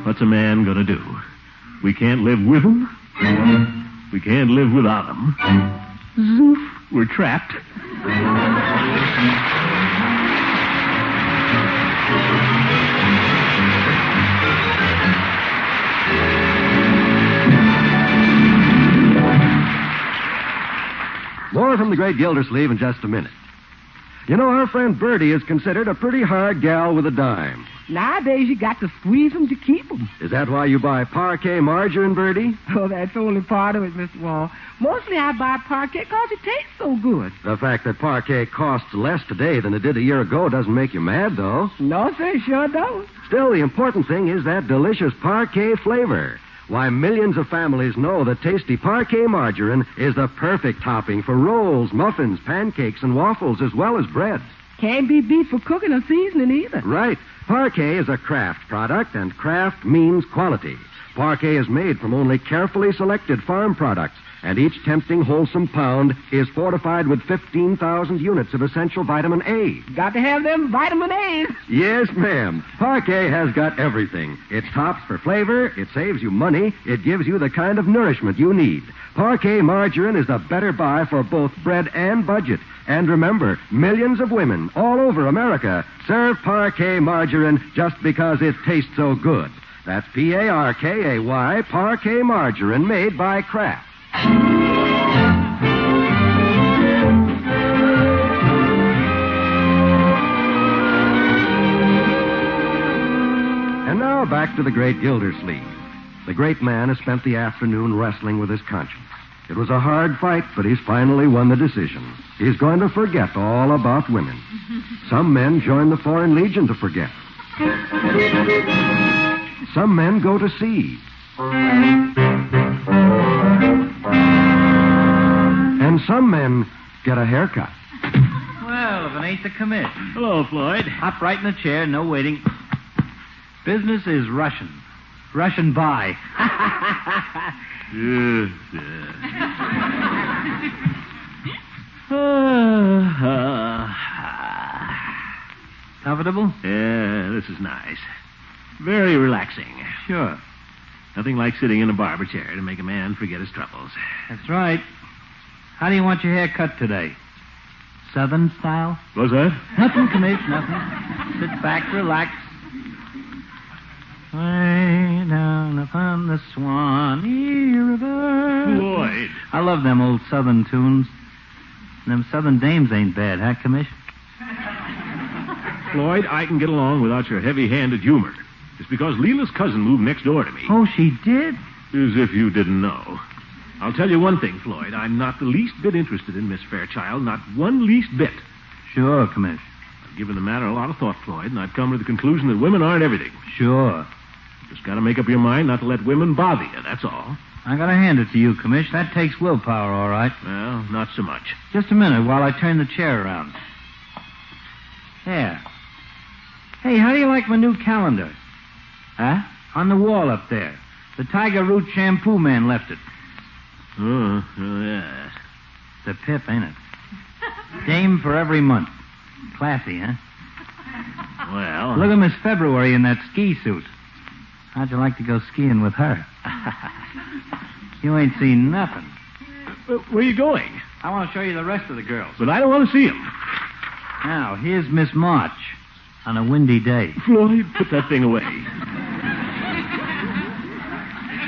What's a man going to do? We can't live with him. We can't live without him. Zoof, we're trapped. More from the great Gildersleeve in just a minute. You know, our friend Birdie is considered a pretty hard gal with a dime. Nowadays, you got to squeeze 'em to keep 'em. Is that why you buy Parquet margarine, Birdie? Oh, that's only part of it, Mr. Wall. Mostly I buy Parquet because it tastes so good. The fact that Parquet costs less today than it did a year ago doesn't make you mad, though. No, sir, sure don't. Still, the important thing is that delicious Parquet flavor. Why, millions of families know that tasty Parquet margarine is the perfect topping for rolls, muffins, pancakes, and waffles, as well as bread. Can't be beat for cooking or seasoning either. Right. Parquet is a Kraft product, and Kraft means quality. Parquet is made from only carefully selected farm products, and each tempting, wholesome pound is fortified with 15,000 units of essential vitamin A. Got to have them vitamin A's. Yes, ma'am. Parquet has got everything. It tops for flavor, it saves you money, it gives you the kind of nourishment you need. Parquet margarine is the better buy for both bread and budget. And remember, millions of women all over America serve Parquet margarine just because it tastes so good. That's Parkay, Parquet margarine made by Kraft. And now back to the great Gildersleeve. The great man has spent the afternoon wrestling with his conscience. It was a hard fight, but he's finally won the decision. He's going to forget all about women. Some men join the Foreign Legion to forget. Some men go to sea. And some men get a haircut. Well, if it ain't the commish. Hello, Floyd. Hop right in the chair, no waiting. Business is Russian. Russian by. Yes, Comfortable? Yeah, this is nice. Very relaxing. Sure. Nothing like sitting in a barber chair to make a man forget his troubles. That's right. How do you want your hair cut today? Southern style? What's that? Nothing, commish, nothing. Sit back, relax. Way down upon the Swanee River. Floyd. I love them old Southern tunes. Them Southern dames ain't bad, huh, commish? Floyd, I can get along without your heavy-handed humor. It's because Leela's cousin moved next door to me. Oh, she did? As if you didn't know. I'll tell you one thing, Floyd. I'm not the least bit interested in Miss Fairchild. Not one least bit. Sure, commish. I've given the matter a lot of thought, Floyd, and I've come to the conclusion that women aren't everything. Sure. Just got to make up your mind not to let women bother you, that's all. I gotta hand it to you, commish. That takes willpower, all right. Well, not so much. Just a minute while I turn the chair around. There. Hey, how do you like my new calendar? Huh? On the wall up there. The Tiger Root shampoo man left it. Oh, yeah. It's a pip, ain't it? Dame for every month. Classy, huh? Well... Look at Miss February in that ski suit. How'd you like to go skiing with her? You ain't seen nothing. Where are you going? I want to show you the rest of the girls. But I don't want to see them. Now, here's Miss March on a windy day. Floyd, put that thing away.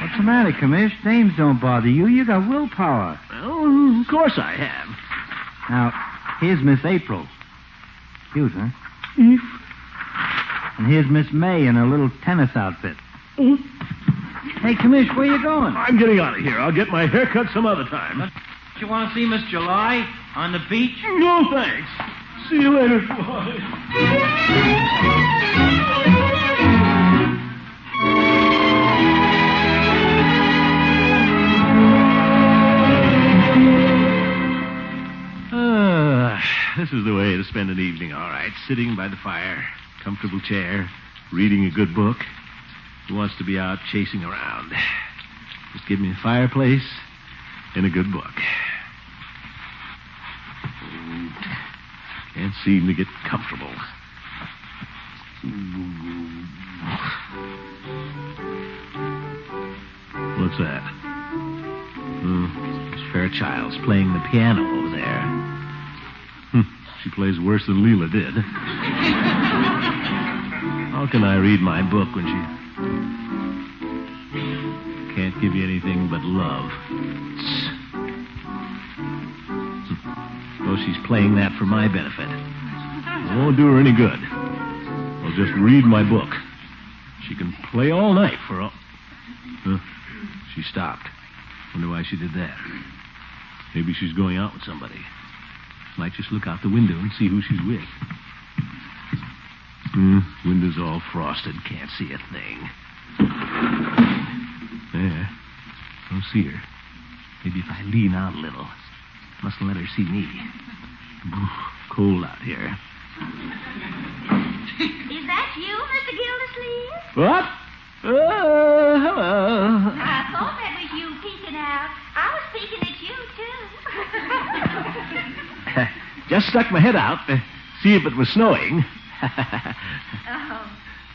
What's the matter, commish? Dames don't bother you. You got willpower. Well, of course I have. Now, here's Miss April. Cute, huh? If. And here's Miss May in her little tennis outfit. Hey, commish, where you going? I'm getting out of here. I'll get my hair cut some other time. Don't you want to see Miss July on the beach? No, thanks. See you later, Floyd. This is the way to spend an evening, all right. Sitting by the fire, comfortable chair, reading a good book. Who wants to be out chasing around? Just give me a fireplace, in a good book. Can't seem to get comfortable. What's that? Miss Fairchild's playing the piano over there. She plays worse than Leela did. How can I read my book when she can't give you anything but love? Oh, she's playing that for my benefit. It won't do her any good. I'll just read my book. She can play all night for all... She stopped. Wonder why she did that. Maybe she's going out with somebody. Might just look out the window and see who she's with. Window's all frosted. Can't see a thing. There. Don't see her. Maybe if I lean out a little. Mustn't let her see me. Cold out here. Is that you, Mr. Gildersleeve? What? Hello. I thought that was you peeking out. I was peeking at you, too. Just stuck my head out to see if it was snowing. Oh,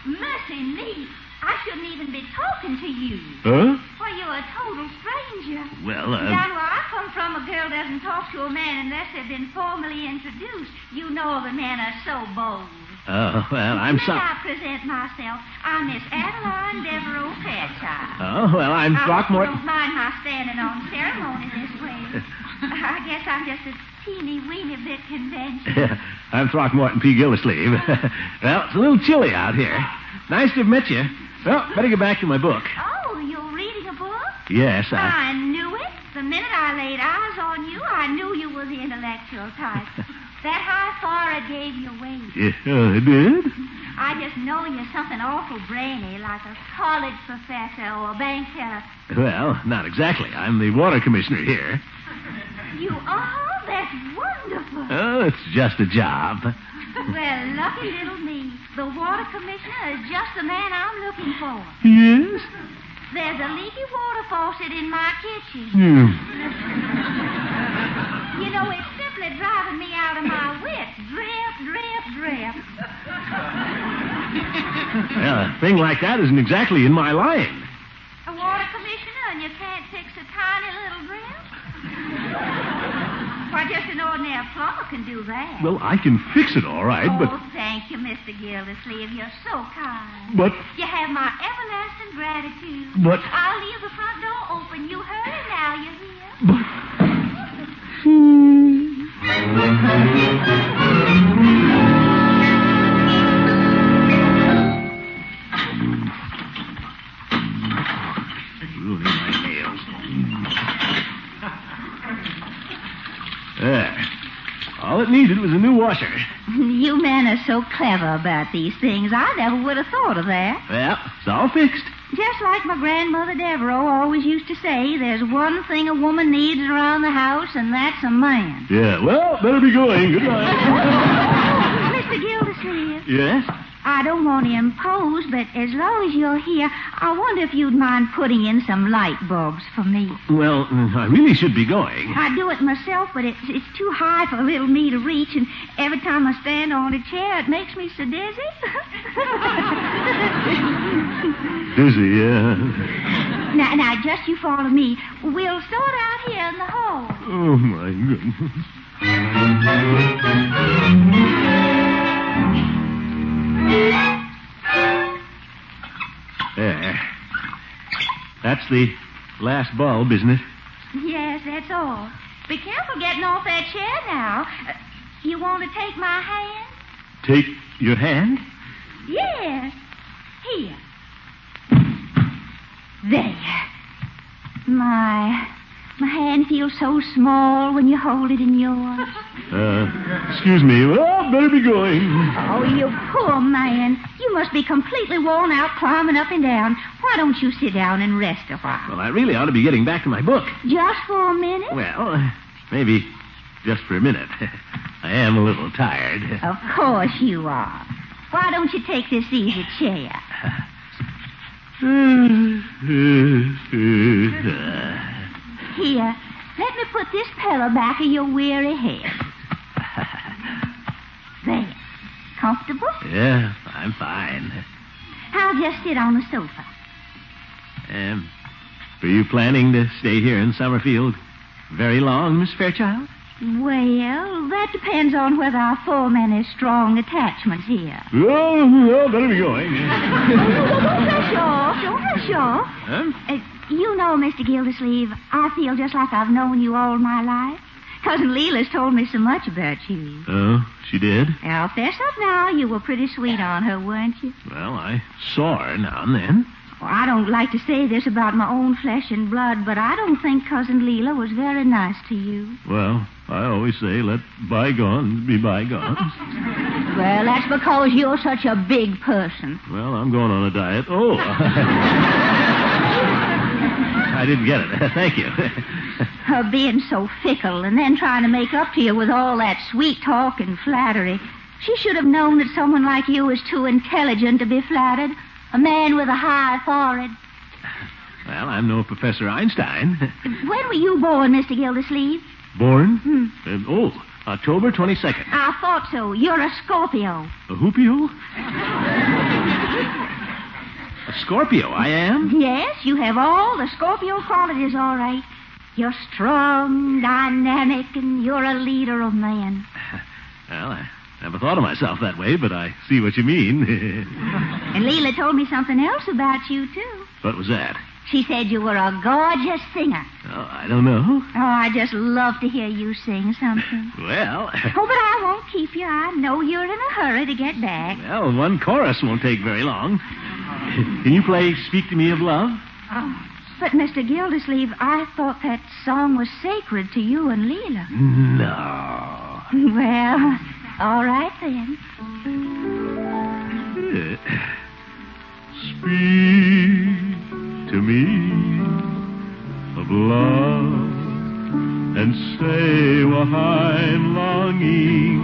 mercy me. I shouldn't even be talking to you. Huh? Why, you're a total stranger. Well, Down where I come from, a girl doesn't talk to a man unless they've been formally introduced. You know the men are so bold. Oh, well, I'm sorry. May I present myself? I'm Miss Adeline Devereaux Fairchild. Oh, well, I'm Throckmorton. I don't mind my standing on ceremony this way. I guess I'm just a teeny-weeny bit conventional. I'm Throckmorton P. Gildersleeve. Well, it's a little chilly out here. Nice to have met you. Well, better get back to my book. Oh, you're reading a book? Yes, I knew it. The minute I laid eyes on you, I knew you were the intellectual type. That high forehead gave you away. Yeah, it did? I just know you're something awful brainy, like a college professor or a bank teller. Well, not exactly. I'm the water commissioner here. You are? That's wonderful. Oh, it's just a job. Well, lucky little me. The water commissioner is just the man I'm looking for. Yes? There's a leaky water faucet in my kitchen. You know, it's simply driving me out of my wits. Drip, drip, drip. Well, a thing like that isn't exactly in my line. A water commissioner and you can't fix a tiny little drip? Why, just an ordinary plumber can do that. Well, I can fix it all right, but... Oh, thank you, Mr. Gildersleeve. You're so kind. But... You have my everlasting gratitude. But... I'll leave the front door open. You hurry now, you hear? But... Ruining my nails. There. All it needed was a new washer. You men are so clever about these things. I never would have thought of that. Well, it's all fixed. Just like my grandmother Devereaux always used to say, there's one thing a woman needs around the house, and that's a man. Yeah, well, better be going. Good night. Mr. Gildersleeve. Yes? I don't want to impose, but as long as you're here, I wonder if you'd mind putting in some light bulbs for me. Well, I really should be going. I do it myself, but it's too high for little me to reach, and every time I stand on a chair, it makes me so dizzy. Dizzy, yeah. Now, just you follow me. We'll start out here in the hall. Oh, my goodness. There. That's the last bulb, isn't it? Yes, that's all. Be careful getting off that chair now. You want to take my hand? Take your hand? Yes. Here. There. My hand feels so small when you hold it in yours. Excuse me. Well, better be going. Oh, you poor man. You must be completely worn out climbing up and down. Why don't you sit down and rest a while? Well, I really ought to be getting back to my book. Just for a minute? Well, maybe just for a minute. I am a little tired. Of course you are. Why don't you take this easy chair? Here. Let me put this pillow back of your weary head. There. Comfortable? Yeah, I'm fine. I'll just sit on the sofa. Are you planning to stay here in Summerfield very long, Miss Fairchild? Well, that depends on whether I form any strong attachments here. Oh, better be going. Don't rush off. Don't rush off. Huh? You know, Mr. Gildersleeve, I feel just like I've known you all my life. Cousin Leila's told me so much about you. Oh, she did? Now, fess up now. You were pretty sweet on her, weren't you? Well, I saw her now and then. Well, I don't like to say this about my own flesh and blood, but I don't think Cousin Leila was very nice to you. Well, I always say let bygones be bygones. Well, that's because you're such a big person. Well, I'm going on a diet. Oh. I didn't get it. Thank you. Her being so fickle and then trying to make up to you with all that sweet talk and flattery. She should have known that someone like you was too intelligent to be flattered. A man with a high forehead. Well, I'm no Professor Einstein. When were you born, Mr. Gildersleeve? Born? October 22nd. I thought so. You're a Scorpio. A hoopio? A Scorpio, I am? Yes, you have all the Scorpio qualities, all right. You're strong, dynamic, and you're a leader of men. Well, I never thought of myself that way, but I see what you mean. And Leila told me something else about you, too. What was that? She said you were a gorgeous singer. Oh, I don't know. Oh, I just love to hear you sing something. Well... Oh, but I won't keep you. I know you're in a hurry to get back. Well, one chorus won't take very long. Can you play Speak to Me of Love? Oh, but Mr. Gildersleeve, I thought that song was sacred to you and Leila. No. Well, all right then. Speak to me of love and say what I'm longing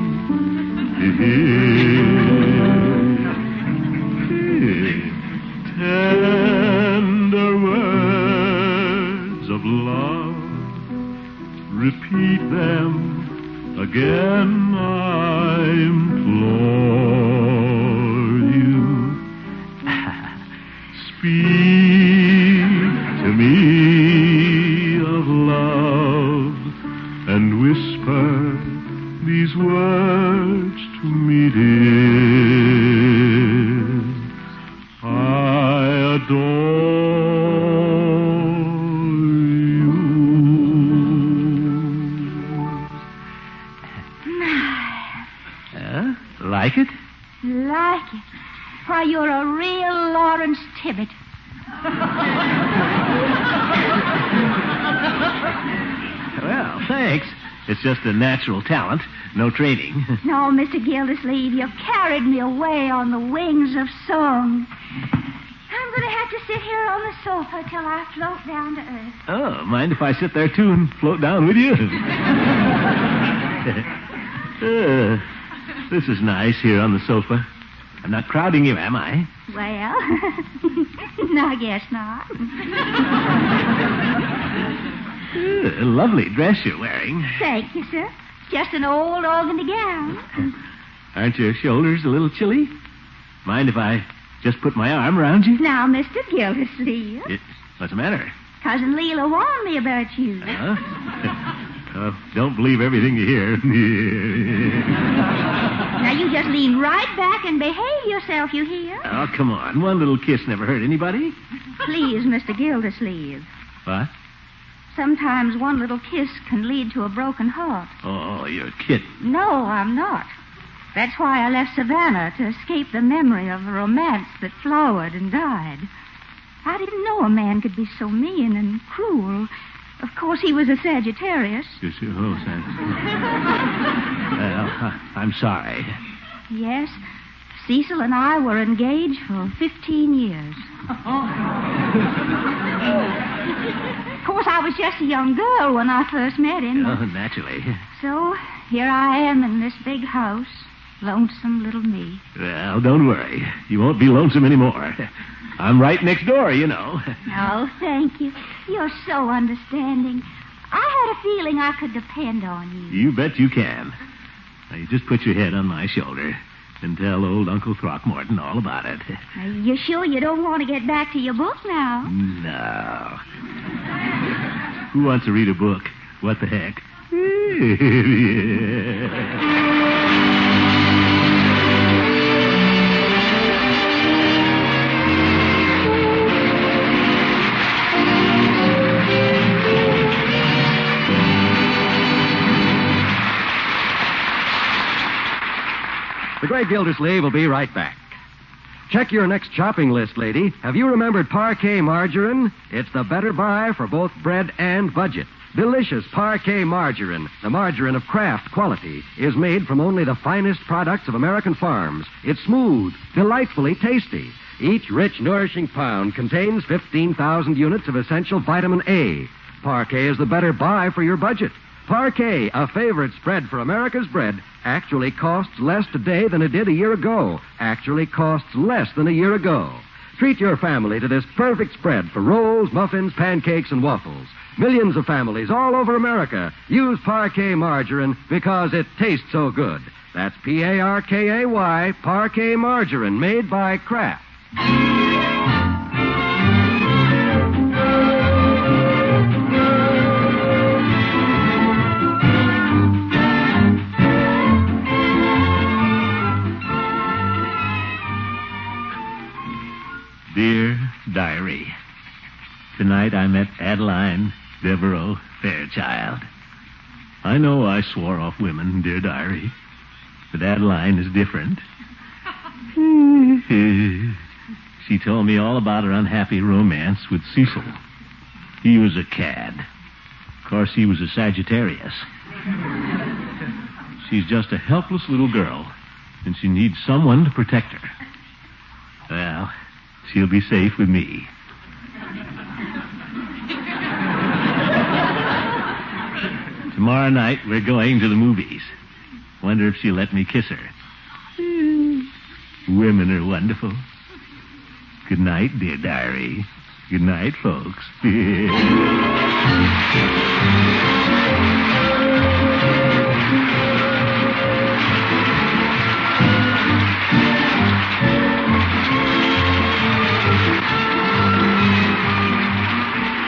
to hear. Tender words of love, repeat them again, I implore you. Speak to me of love and whisper these words to me, dear. I adore you. Like it? Like it? Why, you're a real Lawrence Tibbet. Well, thanks. It's just a natural talent, no training. No, Mr. Gildersleeve, you've carried me away on the wings of song. I'm going to have to sit here on the sofa till I float down to earth. Oh, mind if I sit there, too, and float down with you? This is nice here on the sofa. I'm not crowding you, am I? Well, no, I guess not. Lovely dress you're wearing. Thank you, sir. Just an old organdy gown. Aren't your shoulders a little chilly? Mind if I just put my arm around you? Now, Mr. Gildersleeve. What's the matter? Cousin Leila warned me about you. Don't believe everything you hear. Now, you just lean right back and behave yourself, you hear? Oh, come on. One little kiss never hurt anybody. Please, Mr. Gildersleeve. What? Sometimes one little kiss can lead to a broken heart. Oh, you're kidding. No, I'm not. That's why I left Savannah, to escape the memory of a romance that flowered and died. I didn't know a man could be so mean and cruel. Of course, he was a Sagittarius. Oh, I'm sorry. Yes, Cecil and I were engaged for 15 years. Of course, I was just a young girl when I first met him. Oh, naturally. So, here I am in this big house, lonesome little me. Well, don't worry. You won't be lonesome anymore. I'm right next door, you know. Oh, thank you. You're so understanding. I had a feeling I could depend on you. You bet you can. Now, you just put your head on my shoulder and tell old Uncle Throckmorton all about it. You sure you don't want to get back to your book now? No. Who wants to read a book? What the heck? The great Gildersleeve will be right back. Check your next shopping list, lady. Have you remembered Parquet margarine? It's the better buy for both bread and budget. Delicious Parquet margarine, the margarine of Kraft quality, is made from only the finest products of American farms. It's smooth, delightfully tasty. Each rich, nourishing pound contains 15,000 units of essential vitamin A. Parquet is the better buy for your budget. Parquet, a favorite spread for America's bread, actually costs less today than it did a year ago. Actually costs less than a year ago. Treat your family to this perfect spread for rolls, muffins, pancakes, and waffles. Millions of families all over America use Parquet margarine because it tastes so good. That's Parkay, Parquet margarine, made by Kraft. Dear Diary, tonight I met Adeline Devereaux Fairchild. I know I swore off women, dear Diary, but Adeline is different. She told me all about her unhappy romance with Cecil. He was a cad. Of course, he was a Sagittarius. She's just a helpless little girl, and she needs someone to protect her. Well, she'll be safe with me. Tomorrow night, we're going to the movies. Wonder if she'll let me kiss her. Women are wonderful. Good night, dear Diary. Good night, folks.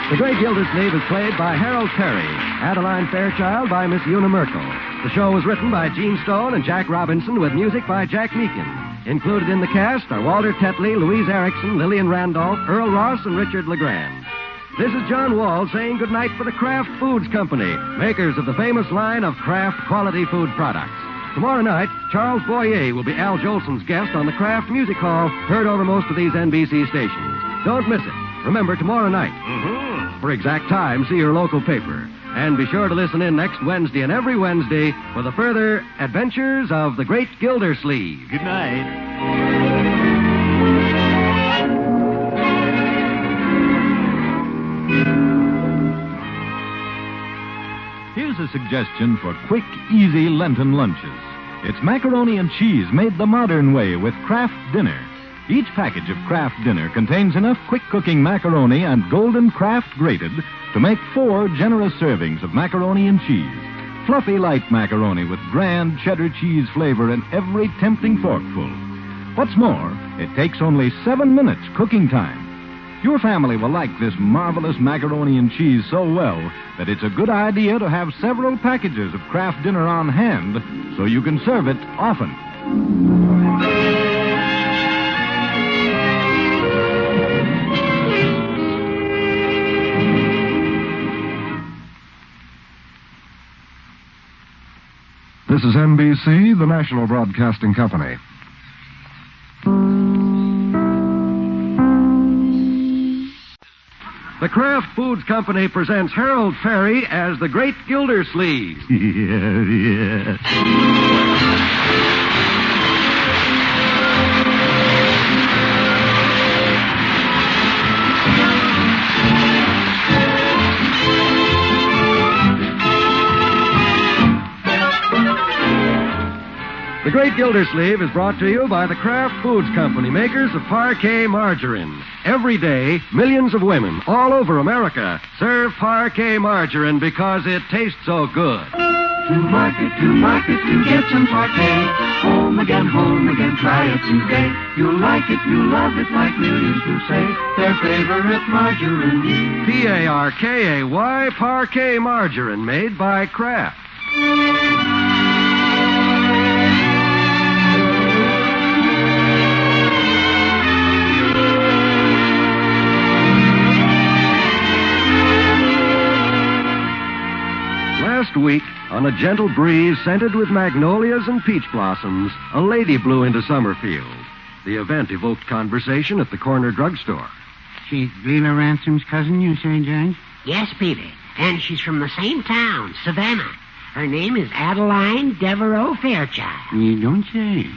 The Great Gildersleeve is played by Harold Perry, Adeline Fairchild by Miss Una Merkel. The show was written by Gene Stone and Jack Robinson with music by Jack Meakin. Included in the cast are Walter Tetley, Louise Erickson, Lillian Randolph, Earl Ross, and Richard LeGrand. This is John Wall saying goodnight for the Kraft Foods Company, makers of the famous line of Kraft quality food products. Tomorrow night, Charles Boyer will be Al Jolson's guest on the Kraft Music Hall, heard over most of these NBC stations. Don't miss it. Remember, tomorrow night. For exact time, see your local paper. And be sure to listen in next Wednesday and every Wednesday for the further adventures of the Great Gildersleeve. Good night. Here's a suggestion for quick, easy Lenten lunches. It's macaroni and cheese made the modern way with Kraft Dinner. Each package of Kraft Dinner contains enough quick-cooking macaroni and golden Kraft grated to make 4 generous servings of macaroni and cheese. Fluffy light macaroni with grand cheddar cheese flavor in every tempting forkful. What's more, it takes only 7 minutes cooking time. Your family will like this marvelous macaroni and cheese so well that it's a good idea to have several packages of Kraft Dinner on hand so you can serve it often. This is NBC, the National Broadcasting Company. The Kraft Foods Company presents Harold Perry as the Great Gildersleeve. Yeah. The Great Gildersleeve is brought to you by the Kraft Foods Company, makers of Parquet Margarine. Every day, millions of women all over America serve Parquet Margarine because it tastes so good. To market, to get some parquet. Home again, try it today. You'll like it, you'll love it, like millions who say their favorite margarine. Parkay Parquet Margarine, made by Kraft. Last week, on a gentle breeze scented with magnolias and peach blossoms, a lady blew into Summerfield. The event evoked conversation at the corner drugstore. She's Leela Ransom's cousin, you say, Judge? Yes, Peter. And she's from the same town, Savannah. Her name is Adeline Devereaux Fairchild. You don't say.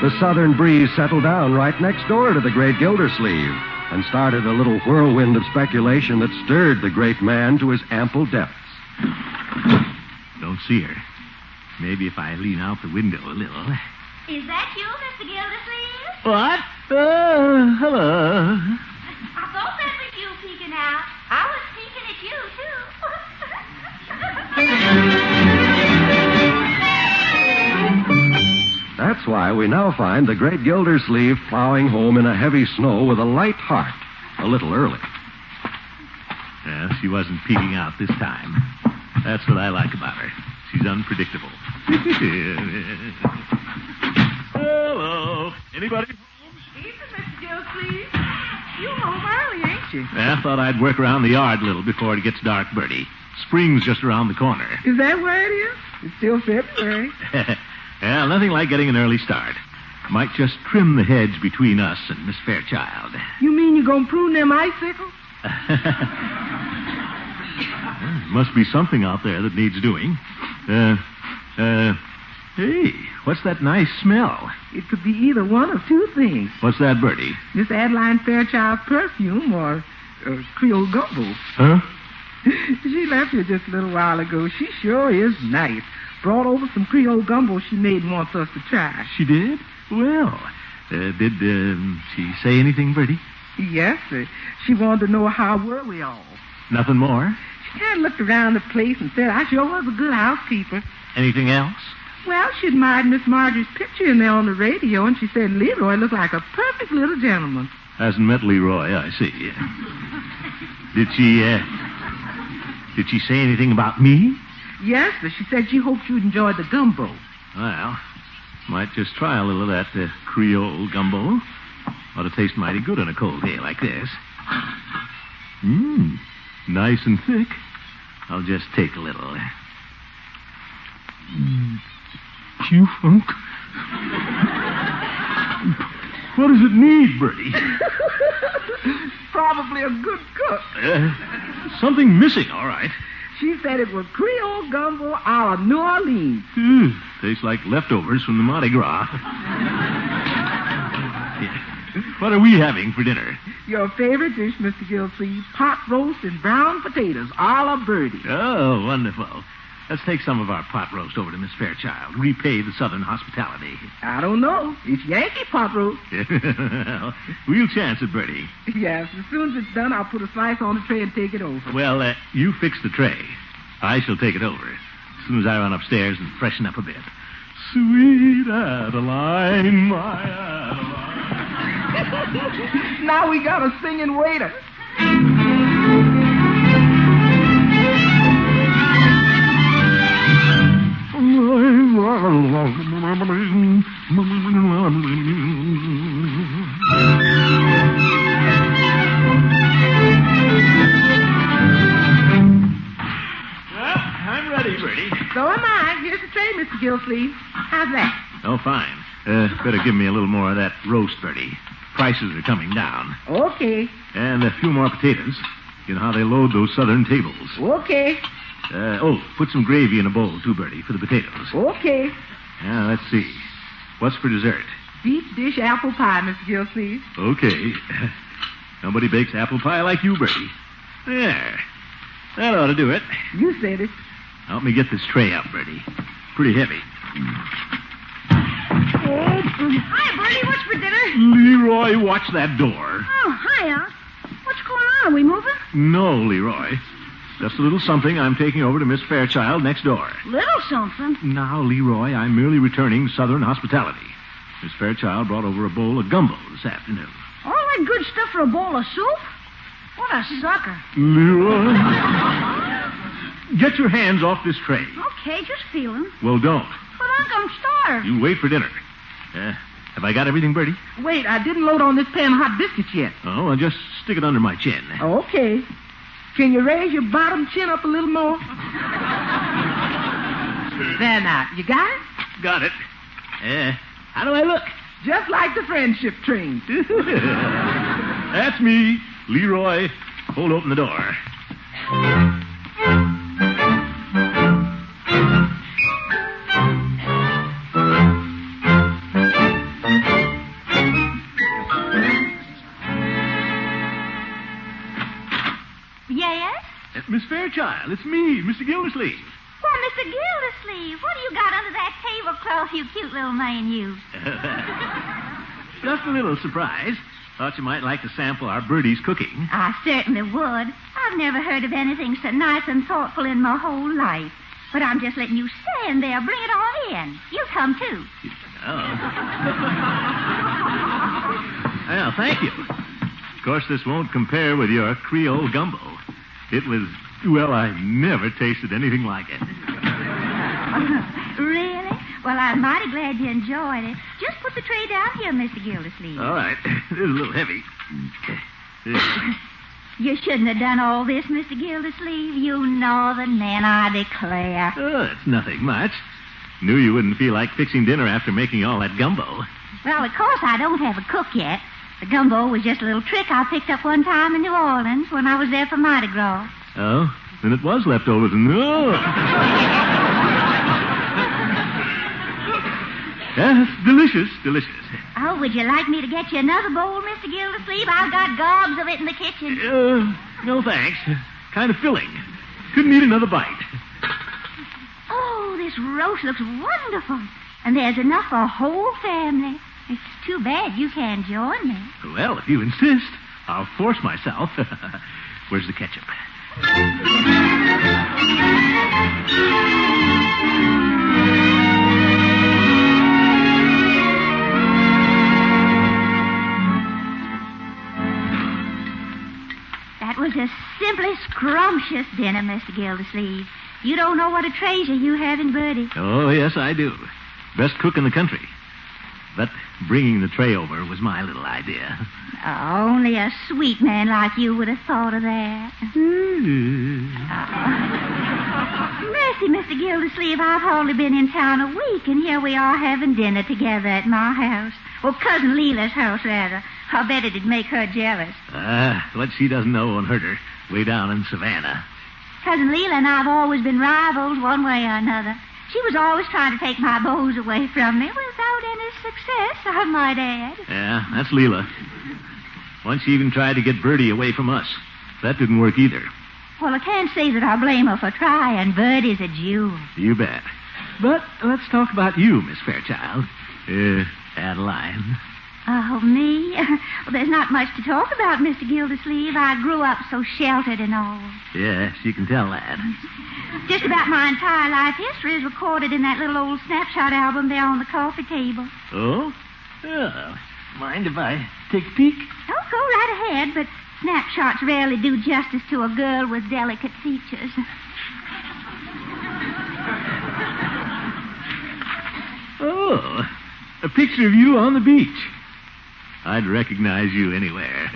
The southern breeze settled down right next door to the Great Gildersleeve and started a little whirlwind of speculation that stirred the great man to his ample depths. Don't see her. Maybe if I lean out the window a little. Is that you, Mr. Gildersleeve? What? Hello. I thought that was you peeking out. I was peeking at you, too. That's why we now find the Great Gildersleeve plowing home in a heavy snow with a light heart, a little early. Well, she wasn't peeking out this time. That's what I like about her. She's unpredictable. Hello. Anybody home? Evening, Mr. Gildersleeve. You're home early, ain't you? I thought I'd work around the yard a little before it gets dark, Birdie. Spring's just around the corner. Is that where it is? It's still February. Well, nothing like getting an early start. Might just trim the hedge between us and Miss Fairchild. You mean you're going to prune them icicles? Must be something out there that needs doing. Hey, what's that nice smell? It could be either one of two things. What's that, Birdie? Miss Adeline Fairchild's perfume or Creole gumbo. Huh? She left here just a little while ago. She sure is nice. Brought over some Creole gumbo she made and wants us to try. She did? Well, did she say anything, Birdie? Yes, she wanted to know how were we all. Nothing more? She kind of looked around the place and said I sure was a good housekeeper. Anything else? Well, she admired Miss Marjorie's picture in there on the radio, and she said Leroy looked like a perfect little gentleman. Hasn't met Leroy, I see. Did she say anything about me? Yes, but she said she hoped you'd enjoy the gumbo. Well, might just try a little of that Creole gumbo. Ought to taste mighty good on a cold day like this. Nice and thick. I'll just take a little. Q-funk. What does it need, Birdie? Probably a good cook. Something missing, all right. She said it was Creole gumbo a la New Orleans. Tastes like leftovers from the Mardi Gras. What are we having for dinner? Your favorite dish, Mr. Gildersleeve, pot roast and brown potatoes, a la Birdie. Oh, wonderful. Let's take some of our pot roast over to Miss Fairchild. Repay the southern hospitality. I don't know. It's Yankee pot roast. We'll chance it, Birdie. Yes, as soon as it's done, I'll put a slice on the tray and take it over. Well, you fix the tray. I shall take it over as soon as I run upstairs and freshen up a bit. Sweet Adeline, my Adeline. Now we got a singing waiter. I'm ready, Birdie. So am I. Here's the tray, Mr. Gildersleeve. How's that? Oh, fine. Better give me a little more of that roast, Birdie. Prices are coming down. Okay. And a few more potatoes. You know how they load those southern tables. Okay. Put some gravy in a bowl, too, Birdie, for the potatoes. Okay. Now, let's see. What's for dessert? Deep dish apple pie, Mr. Gildersleeve. Okay. Nobody bakes apple pie like you, Birdie. There. That ought to do it. You said it. Help me get this tray up, Birdie. Pretty heavy. Hi, Birdie. What's for dinner? Leroy, watch that door. Oh, hiya. What's going on? Are we moving? No, Leroy. Just a little something I'm taking over to Miss Fairchild next door. Little something. Now, Leroy, I'm merely returning Southern hospitality. Miss Fairchild brought over a bowl of gumbo this afternoon. All that good stuff for a bowl of soup? What a sucker. Leroy. Get your hands off this tray. Okay, just feeling. Well, don't. But Unc, I'm starved. You wait for dinner. Have I got everything, Birdie? Wait, I didn't load on this pan of hot biscuits yet. Oh, well, just stick it under my chin. Okay. Can you raise your bottom chin up a little more? There now. You got it? Got it. How do I look? Just like the friendship train. That's me, Leroy. Hold open the door. Yes? Miss Fairchild, it's me, Mr. Gildersleeve. Well, Mr. Gildersleeve, what do you got under that tablecloth, you cute little man, you? Just a little surprise. Thought you might like to sample our Birdie's cooking. I certainly would. I've never heard of anything so nice and thoughtful in my whole life. But I'm just letting you stand there. Bring it on in. You come, too. Oh. Well, thank you. Of course, this won't compare with your Creole gumbo. It was, well, I never tasted anything like it. Really? Well, I'm mighty glad you enjoyed it. Just put the tray down here, Mr. Gildersleeve. All right. It is a little heavy. You shouldn't have done all this, Mr. Gildersleeve. You northern man, I declare. Oh, it's nothing much. Knew you wouldn't feel like fixing dinner after making all that gumbo. Well, of course, I don't have a cook yet. The gumbo was just a little trick I picked up one time in New Orleans when I was there for Mardi Gras. Oh? Then it was leftovers. No. Yes, delicious, delicious. Oh, would you like me to get you another bowl, Mr. Gildersleeve? I've got gobs of it in the kitchen. No thanks. Kind of filling. Couldn't eat another bite. Oh, this roast looks wonderful. And there's enough for a whole family. It's too bad you can't join me. Well, if you insist, I'll force myself. Where's the ketchup? That was a simply scrumptious dinner, Mr. Gildersleeve. You don't know what a treasure you have in Birdie. Oh, yes, I do. Best cook in the country. But bringing the tray over was my little idea. Only a sweet man like you would have thought of that. Mercy, Mr. Gildersleeve, I've hardly been in town a week, and here we are having dinner together at my house. Well, Cousin Leela's house, rather. I bet it'd make her jealous. What she doesn't know won't hurt her. Way down in Savannah. Cousin Leela and I have always been rivals one way or another. She was always trying to take my bows away from me without any success, I might add. Yeah, that's Leela. Once she even tried to get Birdie away from us. That didn't work either. Well, I can't say that I blame her for trying. Birdie's a jewel. You bet. But let's talk about you, Miss Fairchild. Adeline. Oh, me? Well, there's not much to talk about, Mr. Gildersleeve. I grew up so sheltered and all. Yes, you can tell that. Just about my entire life history is recorded in that little old snapshot album there on the coffee table. Oh? Mind if I take a peek? Oh, go right ahead, but snapshots rarely do justice to a girl with delicate features. Oh, a picture of you on the beach. I'd recognize you anywhere.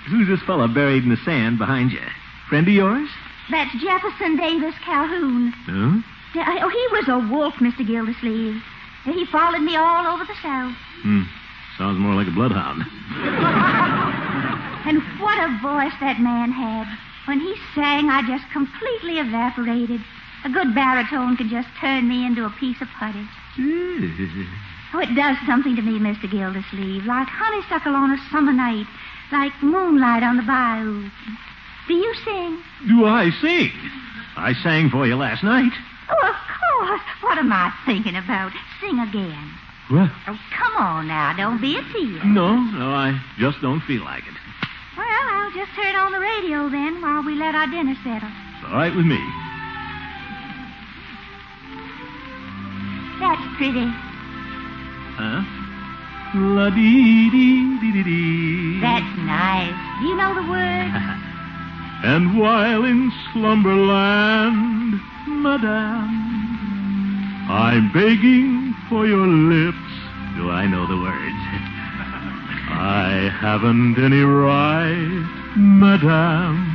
Who's this fella buried in the sand behind you? Friend of yours? That's Jefferson Davis Calhoun. Huh? Oh, he was a wolf, Mr. Gildersleeve. He followed me all over the South. Sounds more like a bloodhound. And what a voice that man had. When he sang, I just completely evaporated. A good baritone could just turn me into a piece of putty. Oh, it does something to me, Mr. Gildersleeve, like honeysuckle on a summer night. like moonlight on the bayou. Do you sing? Do I sing? I sang for you last night. Oh, of course. What am I thinking about? Sing again. What? Oh, come on now. Don't be a tear. No, I just don't feel like it. Well, I'll just turn on the radio then while we let our dinner settle. It's all right with me. That's pretty. Huh? La-dee-dee-dee-dee-dee. That's nice. Do you know the words? And while in slumberland, madame, I'm begging for your lips. Do I know the words? I haven't any right, madame,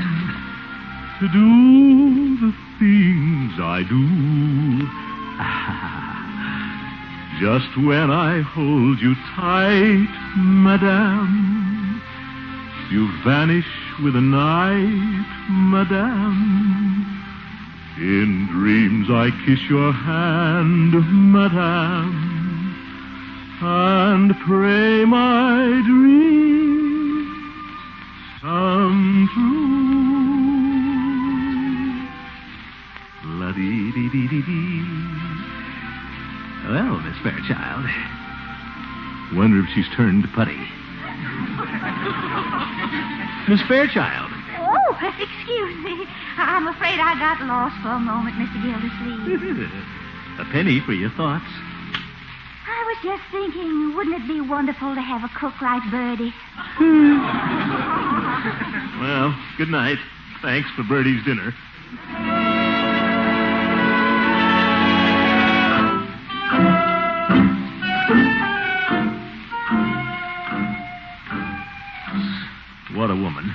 to do the things I do. Just when I hold you tight, madame, you vanish with the night, madame. In dreams I kiss your hand, madame, and pray my dreams come true. La-dee-dee-dee-dee-dee. Well, Miss Fairchild, wonder if she's turned to putty. Miss Fairchild. Oh, excuse me. I'm afraid I got lost for a moment, Mr. Gildersleeve. A penny for your thoughts. I was just thinking, wouldn't it be wonderful to have a cook like Birdie? Well, good night. Thanks for Birdie's dinner. What a woman.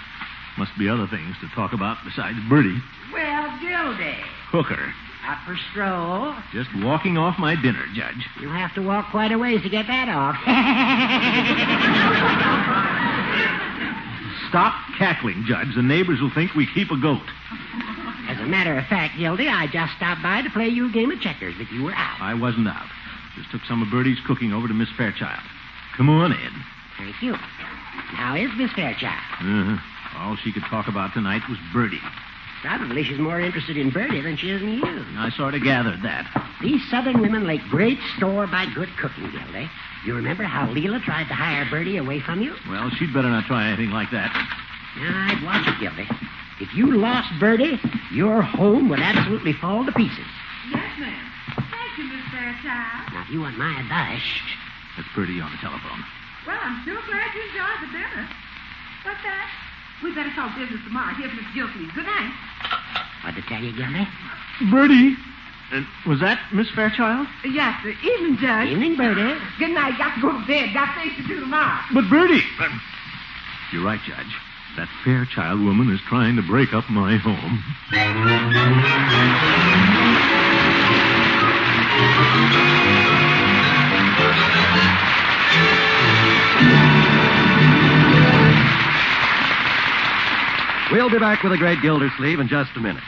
Must be other things to talk about besides Birdie. Well, Gildy. Hooker. Up for stroll. Just walking off my dinner, Judge. You'll have to walk quite a ways to get that off. Stop cackling, Judge. The neighbors will think we keep a goat. As a matter of fact, Gildy, I just stopped by to play you a game of checkers, but you were out. I wasn't out. Just took some of Birdie's cooking over to Miss Fairchild. Come on in. Thank you. How is Miss Fairchild? All she could talk about tonight was Birdie. Probably she's more interested in Birdie than she is in you. I sort of gathered that. These southern women lay great store by good cooking, Gildy. You remember how Leela tried to hire Birdie away from you? Well, she'd better not try anything like that. I'd watch it, Gildy. If you lost Birdie, your home would absolutely fall to pieces. Yes, ma'am. Thank you, Miss Fairchild. Now, if you want my advice... That's Birdie on the telephone. Well, I'm sure glad you enjoyed the dinner. But, we better talk business tomorrow. Here's Miss Gildersleeve. Good night. What'd I tell you, Gildy? Birdie! Was that Miss Fairchild? Yes, sir. Evening, Judge. Evening, Birdie. Good night. Got to go to bed. Got things to do tomorrow. But, Birdie! You're right, Judge. That Fairchild woman is trying to break up my home. We'll be back with the great Gildersleeve in just a minute.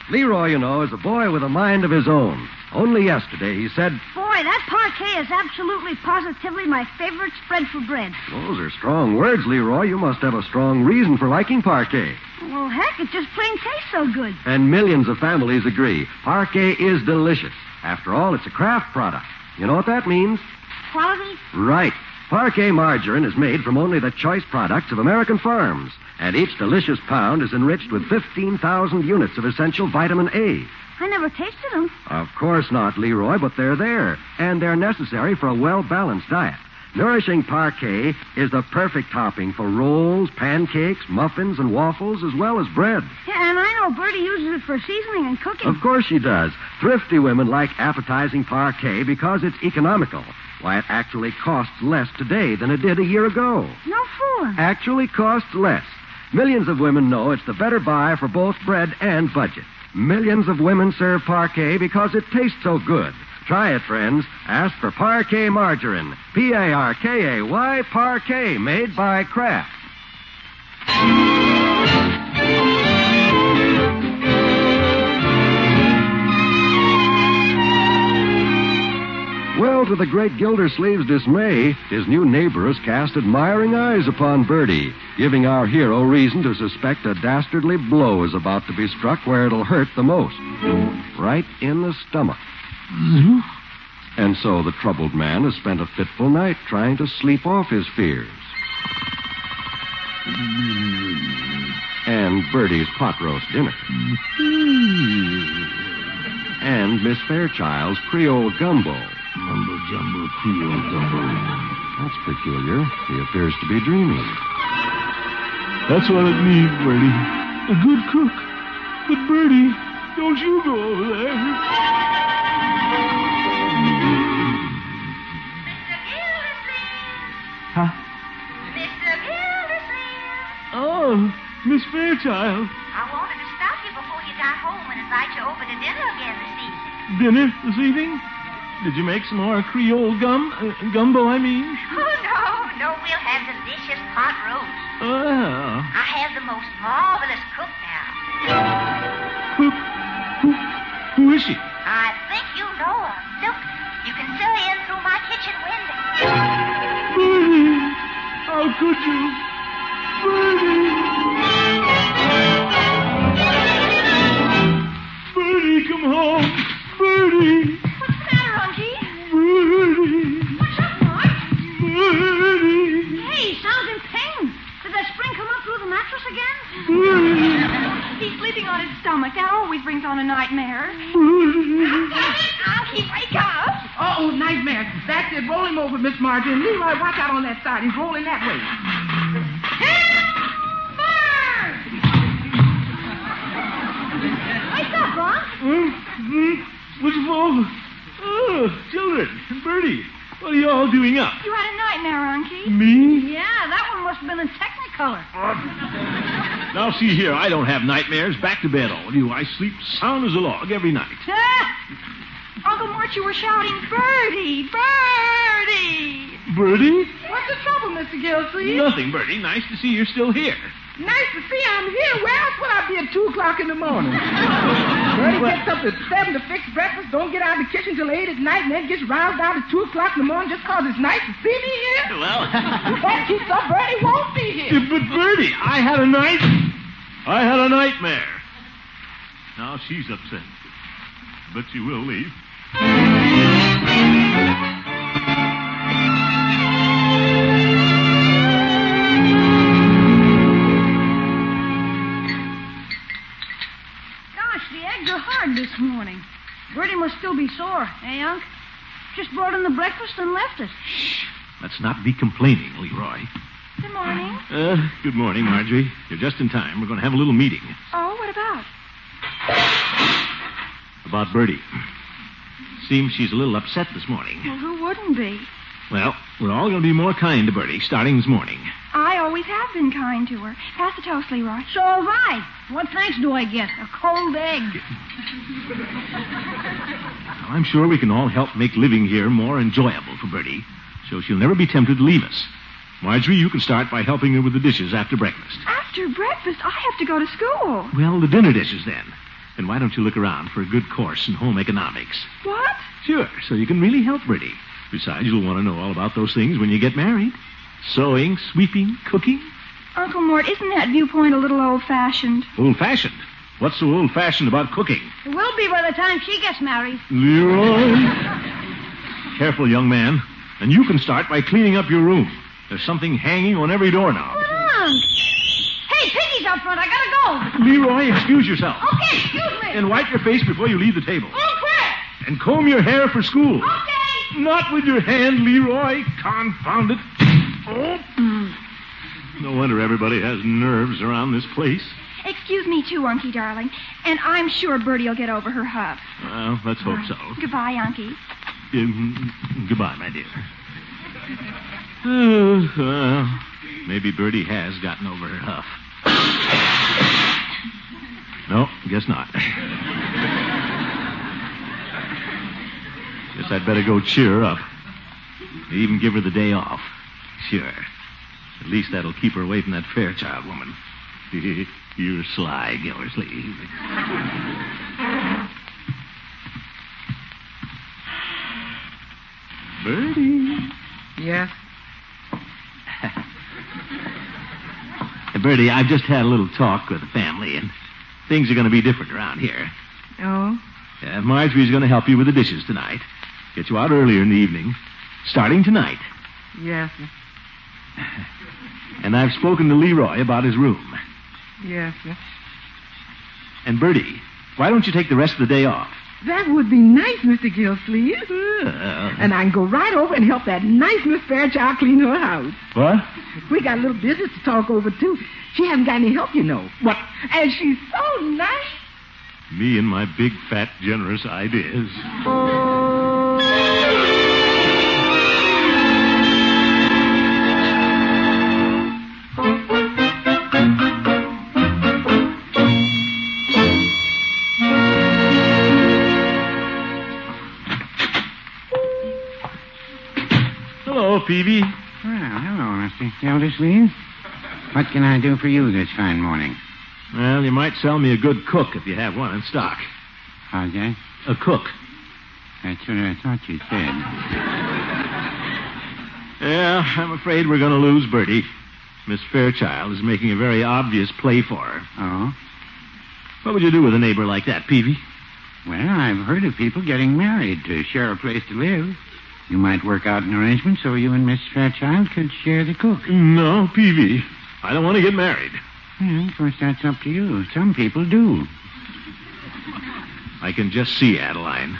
Leroy, you know, is a boy with a mind of his own. Only yesterday he said, Boy, that parquet is absolutely, positively my favorite spread for bread. Those are strong words, Leroy. You must have a strong reason for liking parquet. Well, heck, it just plain tastes so good. And millions of families agree. Parquet is delicious. After all, it's a craft product. You know what that means? Quality? Right. Parquet margarine is made from only the choice products of American farms. And each delicious pound is enriched with 15,000 units of essential vitamin A. I never tasted them. Of course not, Leroy, but they're there. And they're necessary for a well-balanced diet. Nourishing parquet is the perfect topping for rolls, pancakes, muffins, and waffles, as well as bread. Yeah, and I know Birdie uses it for seasoning and cooking. Of course she does. Thrifty women like appetizing parquet because it's economical. Why, it actually costs less today than it did a year ago. No fool. Actually costs less. Millions of women know it's the better buy for both bread and budget. Millions of women serve parquet because it tastes so good. Try it, friends. Ask for Parquet Margarine. Parkay, Parquet, made by Kraft. Well, to the great Gildersleeve's dismay, his new neighbors cast admiring eyes upon Birdie, giving our hero reason to suspect a dastardly blow is about to be struck where it'll hurt the most. Right in the stomach. And so the troubled man has spent a fitful night trying to sleep off his fears. And Birdie's pot roast dinner. And Miss Fairchild's Creole gumbo. Mumbo jumbo, Creole gumbo. That's peculiar. He appears to be dreaming. That's what it needs, Birdie. A good cook. But, Birdie, don't you go over there. Huh? Mr. Gildersleeve. Oh, Miss Fairchild. I wanted to stop you before you got home and invite you over to dinner again this evening. Dinner this evening? Did you make some more Creole gumbo, I mean? Oh, no, we'll have delicious pot roast. Oh. I have the most marvelous cook now. Who is she? I think you know her. Look, you can see her in through my kitchen window. Birdie, how could you? Birdie! Birdie, come home. Birdie! What's the matter, Unky? Birdie! What's up, Mark? Birdie! Hey, he sounds in pain. Did that spring come up through the mattress again? He's sleeping on his stomach. That always brings on a nightmare. Unky, wake up. Oh, nightmare. That's it. Roll him over, Miss Marjorie. Leroy, watch out on that side. He's rolling that way. Wake up, Ron. What's your fault? Oh, children, Birdie, what are you all doing up? You had a nightmare, Unky. Me? Yeah, that one must have been in Technicolor. Now, see here, I don't have nightmares. Back to bed, all of you. I sleep sound as a log every night. Uncle Mort, you were shouting, Birdie, Birdie. Birdie? What's the trouble, Mr. Gildersleeve? Nothing, Birdie. Nice to see you're still here. Nice to see I'm here. Where else would I be at 2 o'clock in the morning? Birdie gets up at 7 to fix breakfast, don't get out of the kitchen till 8 at night, and then gets roused out at 2 o'clock in the morning just 'cause it's nice to see me here? Well... If that keeps up, Birdie won't be here. But, Birdie, I had a nightmare. Now she's upset. But she will leave. Gosh, the eggs are hard this morning. Birdie must still be sore, eh, Unc? Just brought in the breakfast and left it. Shh. Let's not be complaining, Leroy. Good morning. Good morning, Marjorie. You're just in time. We're going to have a little meeting. Oh, what about? About Birdie. Seems she's a little upset this morning. Well, who wouldn't be? Well, we're all going to be more kind to Birdie starting this morning. I always have been kind to her. Pass the toast, Leroy. So have I. What thanks do I get? A cold egg. Well, I'm sure we can all help make living here more enjoyable for Birdie, so she'll never be tempted to leave us. Marjorie, you can start by helping her with the dishes after breakfast. After breakfast, I have to go to school. Well, the dinner dishes, then. And why don't you look around for a good course in home economics? What? Sure, so you can really help Birdie. Besides, you'll want to know all about those things when you get married. Sewing, sweeping, cooking. Uncle Mort, isn't that viewpoint a little old-fashioned? Old-fashioned? What's so old-fashioned about cooking? It will be by the time she gets married. Leroy! Careful, young man. And you can start by cleaning up your room. There's something hanging on every doorknob. But, Unc. Hey, Piggy's out front. I gotta go. Leroy, excuse yourself. Okay, excuse me. And wipe your face before you leave the table. Okay. And comb your hair for school. Okay. Not with your hand, Leroy. Confound it. Oh. No wonder everybody has nerves around this place. Excuse me, too, Unky, darling. And I'm sure Birdie will get over her huff. Well, let's hope so. Goodbye, Unky. Goodbye, my dear. Maybe Birdie has gotten over her huff. No, guess not. Guess I'd better go cheer her up. Even give her the day off. Sure. At least that'll keep her away from that Fairchild woman. You're sly, Gildersleeve. Birdie. Yes. Birdie, I've just had a little talk with the family, and things are going to be different around here. Oh? Marjorie's going to help you with the dishes tonight. Get you out earlier in the evening, starting tonight. Yes. And I've spoken to Leroy about his room. Yes. And Birdie, why don't you take the rest of the day off? That would be nice, Mr. Gildersleeve. And I can go right over and help that nice Miss Fairchild clean her house. What? We got a little business to talk over, too. She hasn't got any help, you know. What? And she's so nice. Me and my big, fat, generous ideas. Hello, Peavy. Well, hello, Mr. Gildersleeve. What can I do for you this fine morning? Well, you might sell me a good cook if you have one in stock. How's that? A cook. That's what I thought you said. Yeah, I'm afraid we're going to lose Birdie. Miss Fairchild is making a very obvious play for her. Oh? What would you do with a neighbor like that, Peavy? Well, I've heard of people getting married to share a place to live. You might work out an arrangement so you and Miss Fairchild could share the cook. No, Peavy. I don't want to get married. Well, of course, that's up to you. Some people do. I can just see Adeline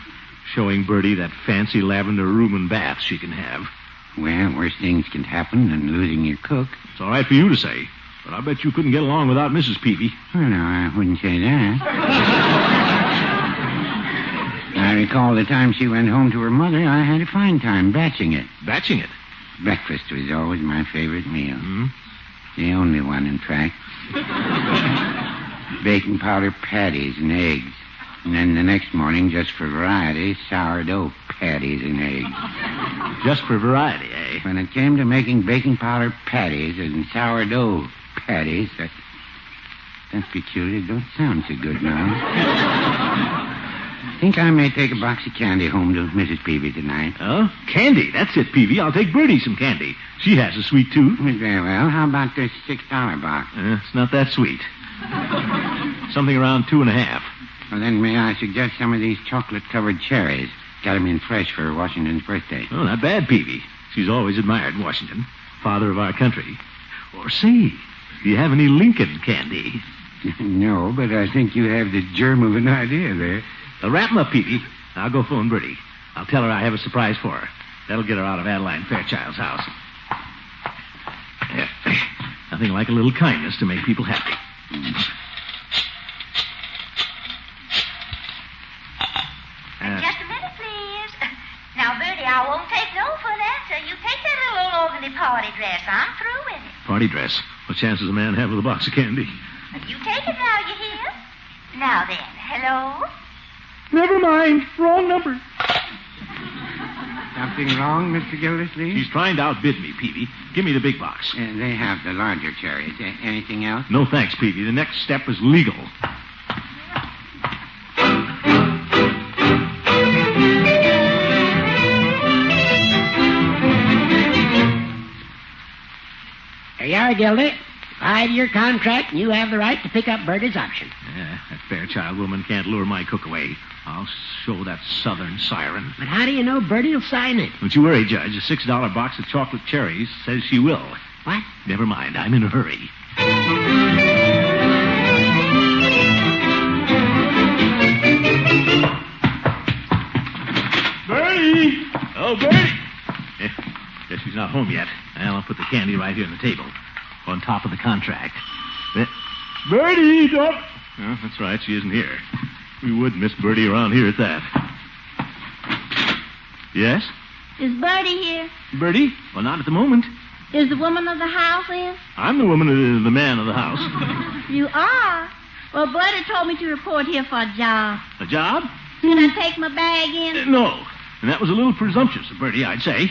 showing Birdie that fancy lavender room and bath she can have. Well, worse things can happen than losing your cook. It's all right for you to say, but I bet you couldn't get along without Mrs. Peavy. Well, no, I wouldn't say that. I recall the time she went home to her mother, I had a fine time batching it. Batching it? Breakfast was always my favorite meal. Hmm? The only one, in fact. Baking powder patties and eggs. And then the next morning, just for variety, sourdough patties and eggs. Just for variety, eh? When it came to making baking powder patties and sourdough patties, that's peculiar. It don't sound so good now. Think I may take a box of candy home to Mrs. Peavy tonight. Oh? Candy. That's it, Peavy. I'll take Birdie some candy. She has a sweet tooth. Very well. How about this $6 box? It's not that sweet. Something around 2.5. Well, then may I suggest some of these chocolate-covered cherries? Got them in fresh for Washington's birthday. Oh, not bad, Peavy. She's always admired Washington, father of our country. Or say, do you have any Lincoln candy? No, but I think you have the germ of an idea there. Wrap 'em up, Peavy. I'll go phone Birdie. I'll tell her I have a surprise for her. That'll get her out of Adeline Fairchild's house. Nothing like a little kindness to make people happy. Just a minute, please. Now, Birdie, I won't take no for that. So you take that little old organdy party dress. I'm through with it. Party dress? What chance does a man have with a box of candy? You take it now, you hear? Now then, hello? Never mind. Wrong number. Something wrong, Mr. Gildersleeve? He's trying to outbid me, Peavy. Give me the big box. They have the larger cherries. Anything else? No thanks, Peavy. The next step is legal. There you are, Gildy. 5-year contract, and you have the right to pick up Birdie's option. Yeah, that Fairchild woman can't lure my cook away. I'll show that southern siren. But how do you know Birdie will sign it? Don't you worry, Judge. A $6 box of chocolate cherries says she will. What? Never mind. I'm in a hurry. Birdie! Oh, Birdie! Guess she's not home yet. Well, I'll put the candy right here on the table, on top of the contract. Birdie, don't... Oh, that's right. She isn't here. We would miss Birdie around here at that. Yes? Is Birdie here? Birdie? Well, not at the moment. Is the woman of the house in? I'm the woman, the man of the house. You are? Well, Birdie told me to report here for a job. A job? Can I take my bag in? No. And that was a little presumptuous of Birdie, I'd say.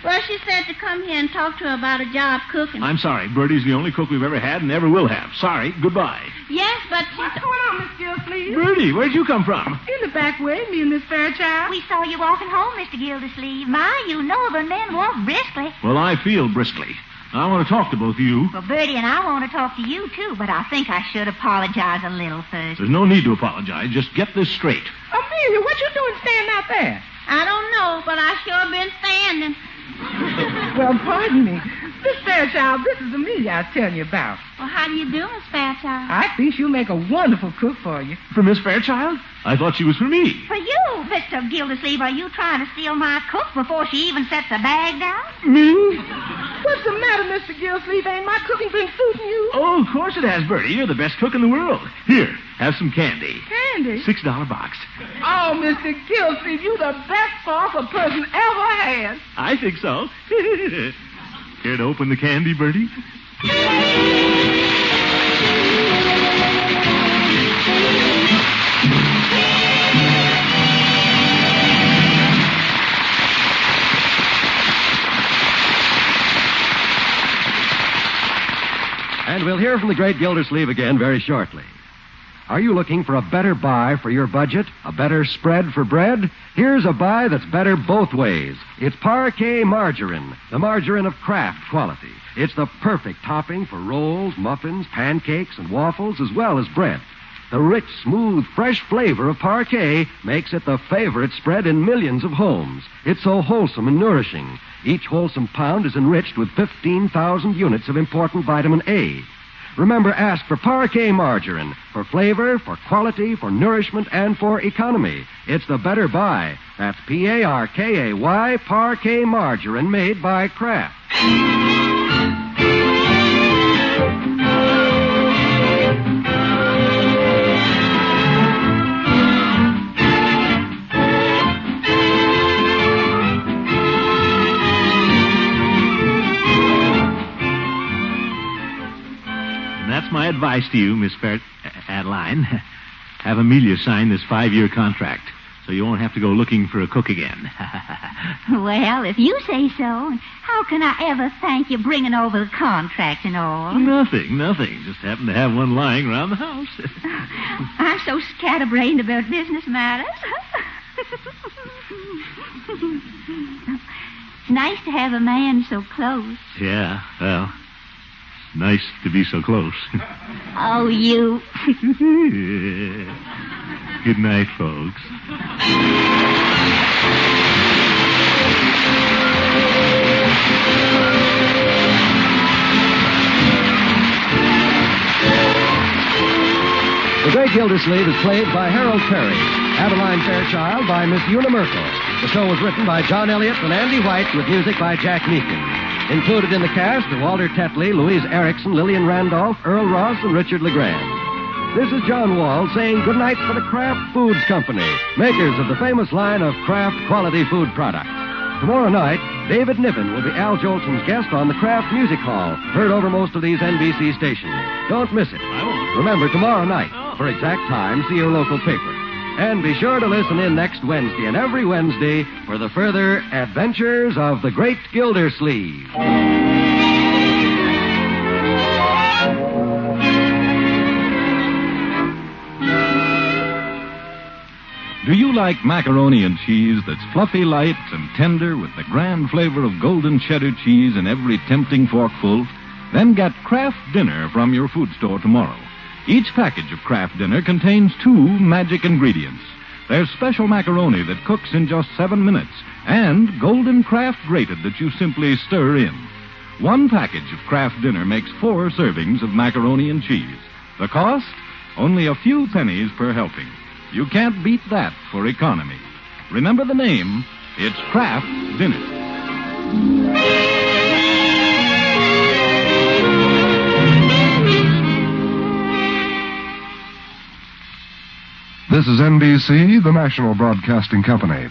Well, she said to come here and talk to her about a job cooking. I'm sorry. Birdie's the only cook we've ever had and ever will have. Sorry. Goodbye. Yes, but What's going on, Miss Gildersleeve? Birdie, where'd you come from? In the back way, me and Miss Fairchild. We saw you walking home, Mr. Gildersleeve. My, you northern men walk briskly. Well, I feel briskly. I want to talk to both of you. Well, Birdie and I want to talk to you, too, but I think I should apologize a little first. There's no need to apologize. Just get this straight. Amelia, what you doing standing out there? I don't know, but I sure been standing. Well, pardon me. Miss Fairchild, this is Amelia I was telling you about. Well, how do you do, Miss Fairchild? I think she'll make a wonderful cook for you. For Miss Fairchild? I thought she was for me. For you, Mr. Gildersleeve, are you trying to steal my cook before she even sets the bag down? Me? What's the matter, Mr. Gildersleeve? Ain't my cooking been suiting you? Oh, of course it has, Birdie. You're the best cook in the world. Here, have some candy. Candy? $6 box. Oh, Mr. Gildersleeve, you the best boss a person ever had. I think so. Care to open the candy, Birdie? And we'll hear from the great Gildersleeve again very shortly. Are you looking for a better buy for your budget? A better spread for bread? Here's a buy that's better both ways. It's Parquet margarine, the margarine of Kraft quality. It's the perfect topping for rolls, muffins, pancakes, and waffles, as well as bread. The rich, smooth, fresh flavor of Parquet makes it the favorite spread in millions of homes. It's so wholesome and nourishing. Each wholesome pound is enriched with 15,000 units of important vitamin A. Remember, ask for Parquet margarine for flavor, for quality, for nourishment, and for economy. It's the better buy. That's Parkay, Parquet margarine made by Kraft. That's my advice to you, Miss Adeline. Have Amelia sign this 5-year contract so you won't have to go looking for a cook again. Well, if you say so, how can I ever thank you bringing over the contract and all? Nothing. Just happen to have one lying around the house. I'm so scatterbrained about business matters. It's nice to have a man so close. Yeah, well, nice to be so close. Oh, you. Good night, folks. The Great Gildersleeve is played by Harold Perry. Adeline Fairchild by Miss Una Merkel. The show was written by John Elliott and Andy White with music by Jack Meakin. Included in the cast are Walter Tetley, Louise Erickson, Lillian Randolph, Earl Ross, and Richard LeGrand. This is John Wall saying goodnight for the Kraft Foods Company, makers of the famous line of Kraft quality food products. Tomorrow night, David Niven will be Al Jolson's guest on the Kraft Music Hall, heard over most of these NBC stations. Don't miss it. I won't. Remember, tomorrow night, for exact time, see your local paper. And be sure to listen in next Wednesday and every Wednesday for the further adventures of the Great Gildersleeve. Do you like macaroni and cheese that's fluffy light and tender with the grand flavor of golden cheddar cheese in every tempting forkful? Then get Kraft Dinner from your food store tomorrow. Each package of Kraft Dinner contains 2 magic ingredients. There's special macaroni that cooks in just 7 minutes, and golden Kraft grated that you simply stir in. 1 package of Kraft Dinner makes 4 servings of macaroni and cheese. The cost? Only a few pennies per helping. You can't beat that for economy. Remember the name. It's Kraft Dinner. This is NBC, the national broadcasting company.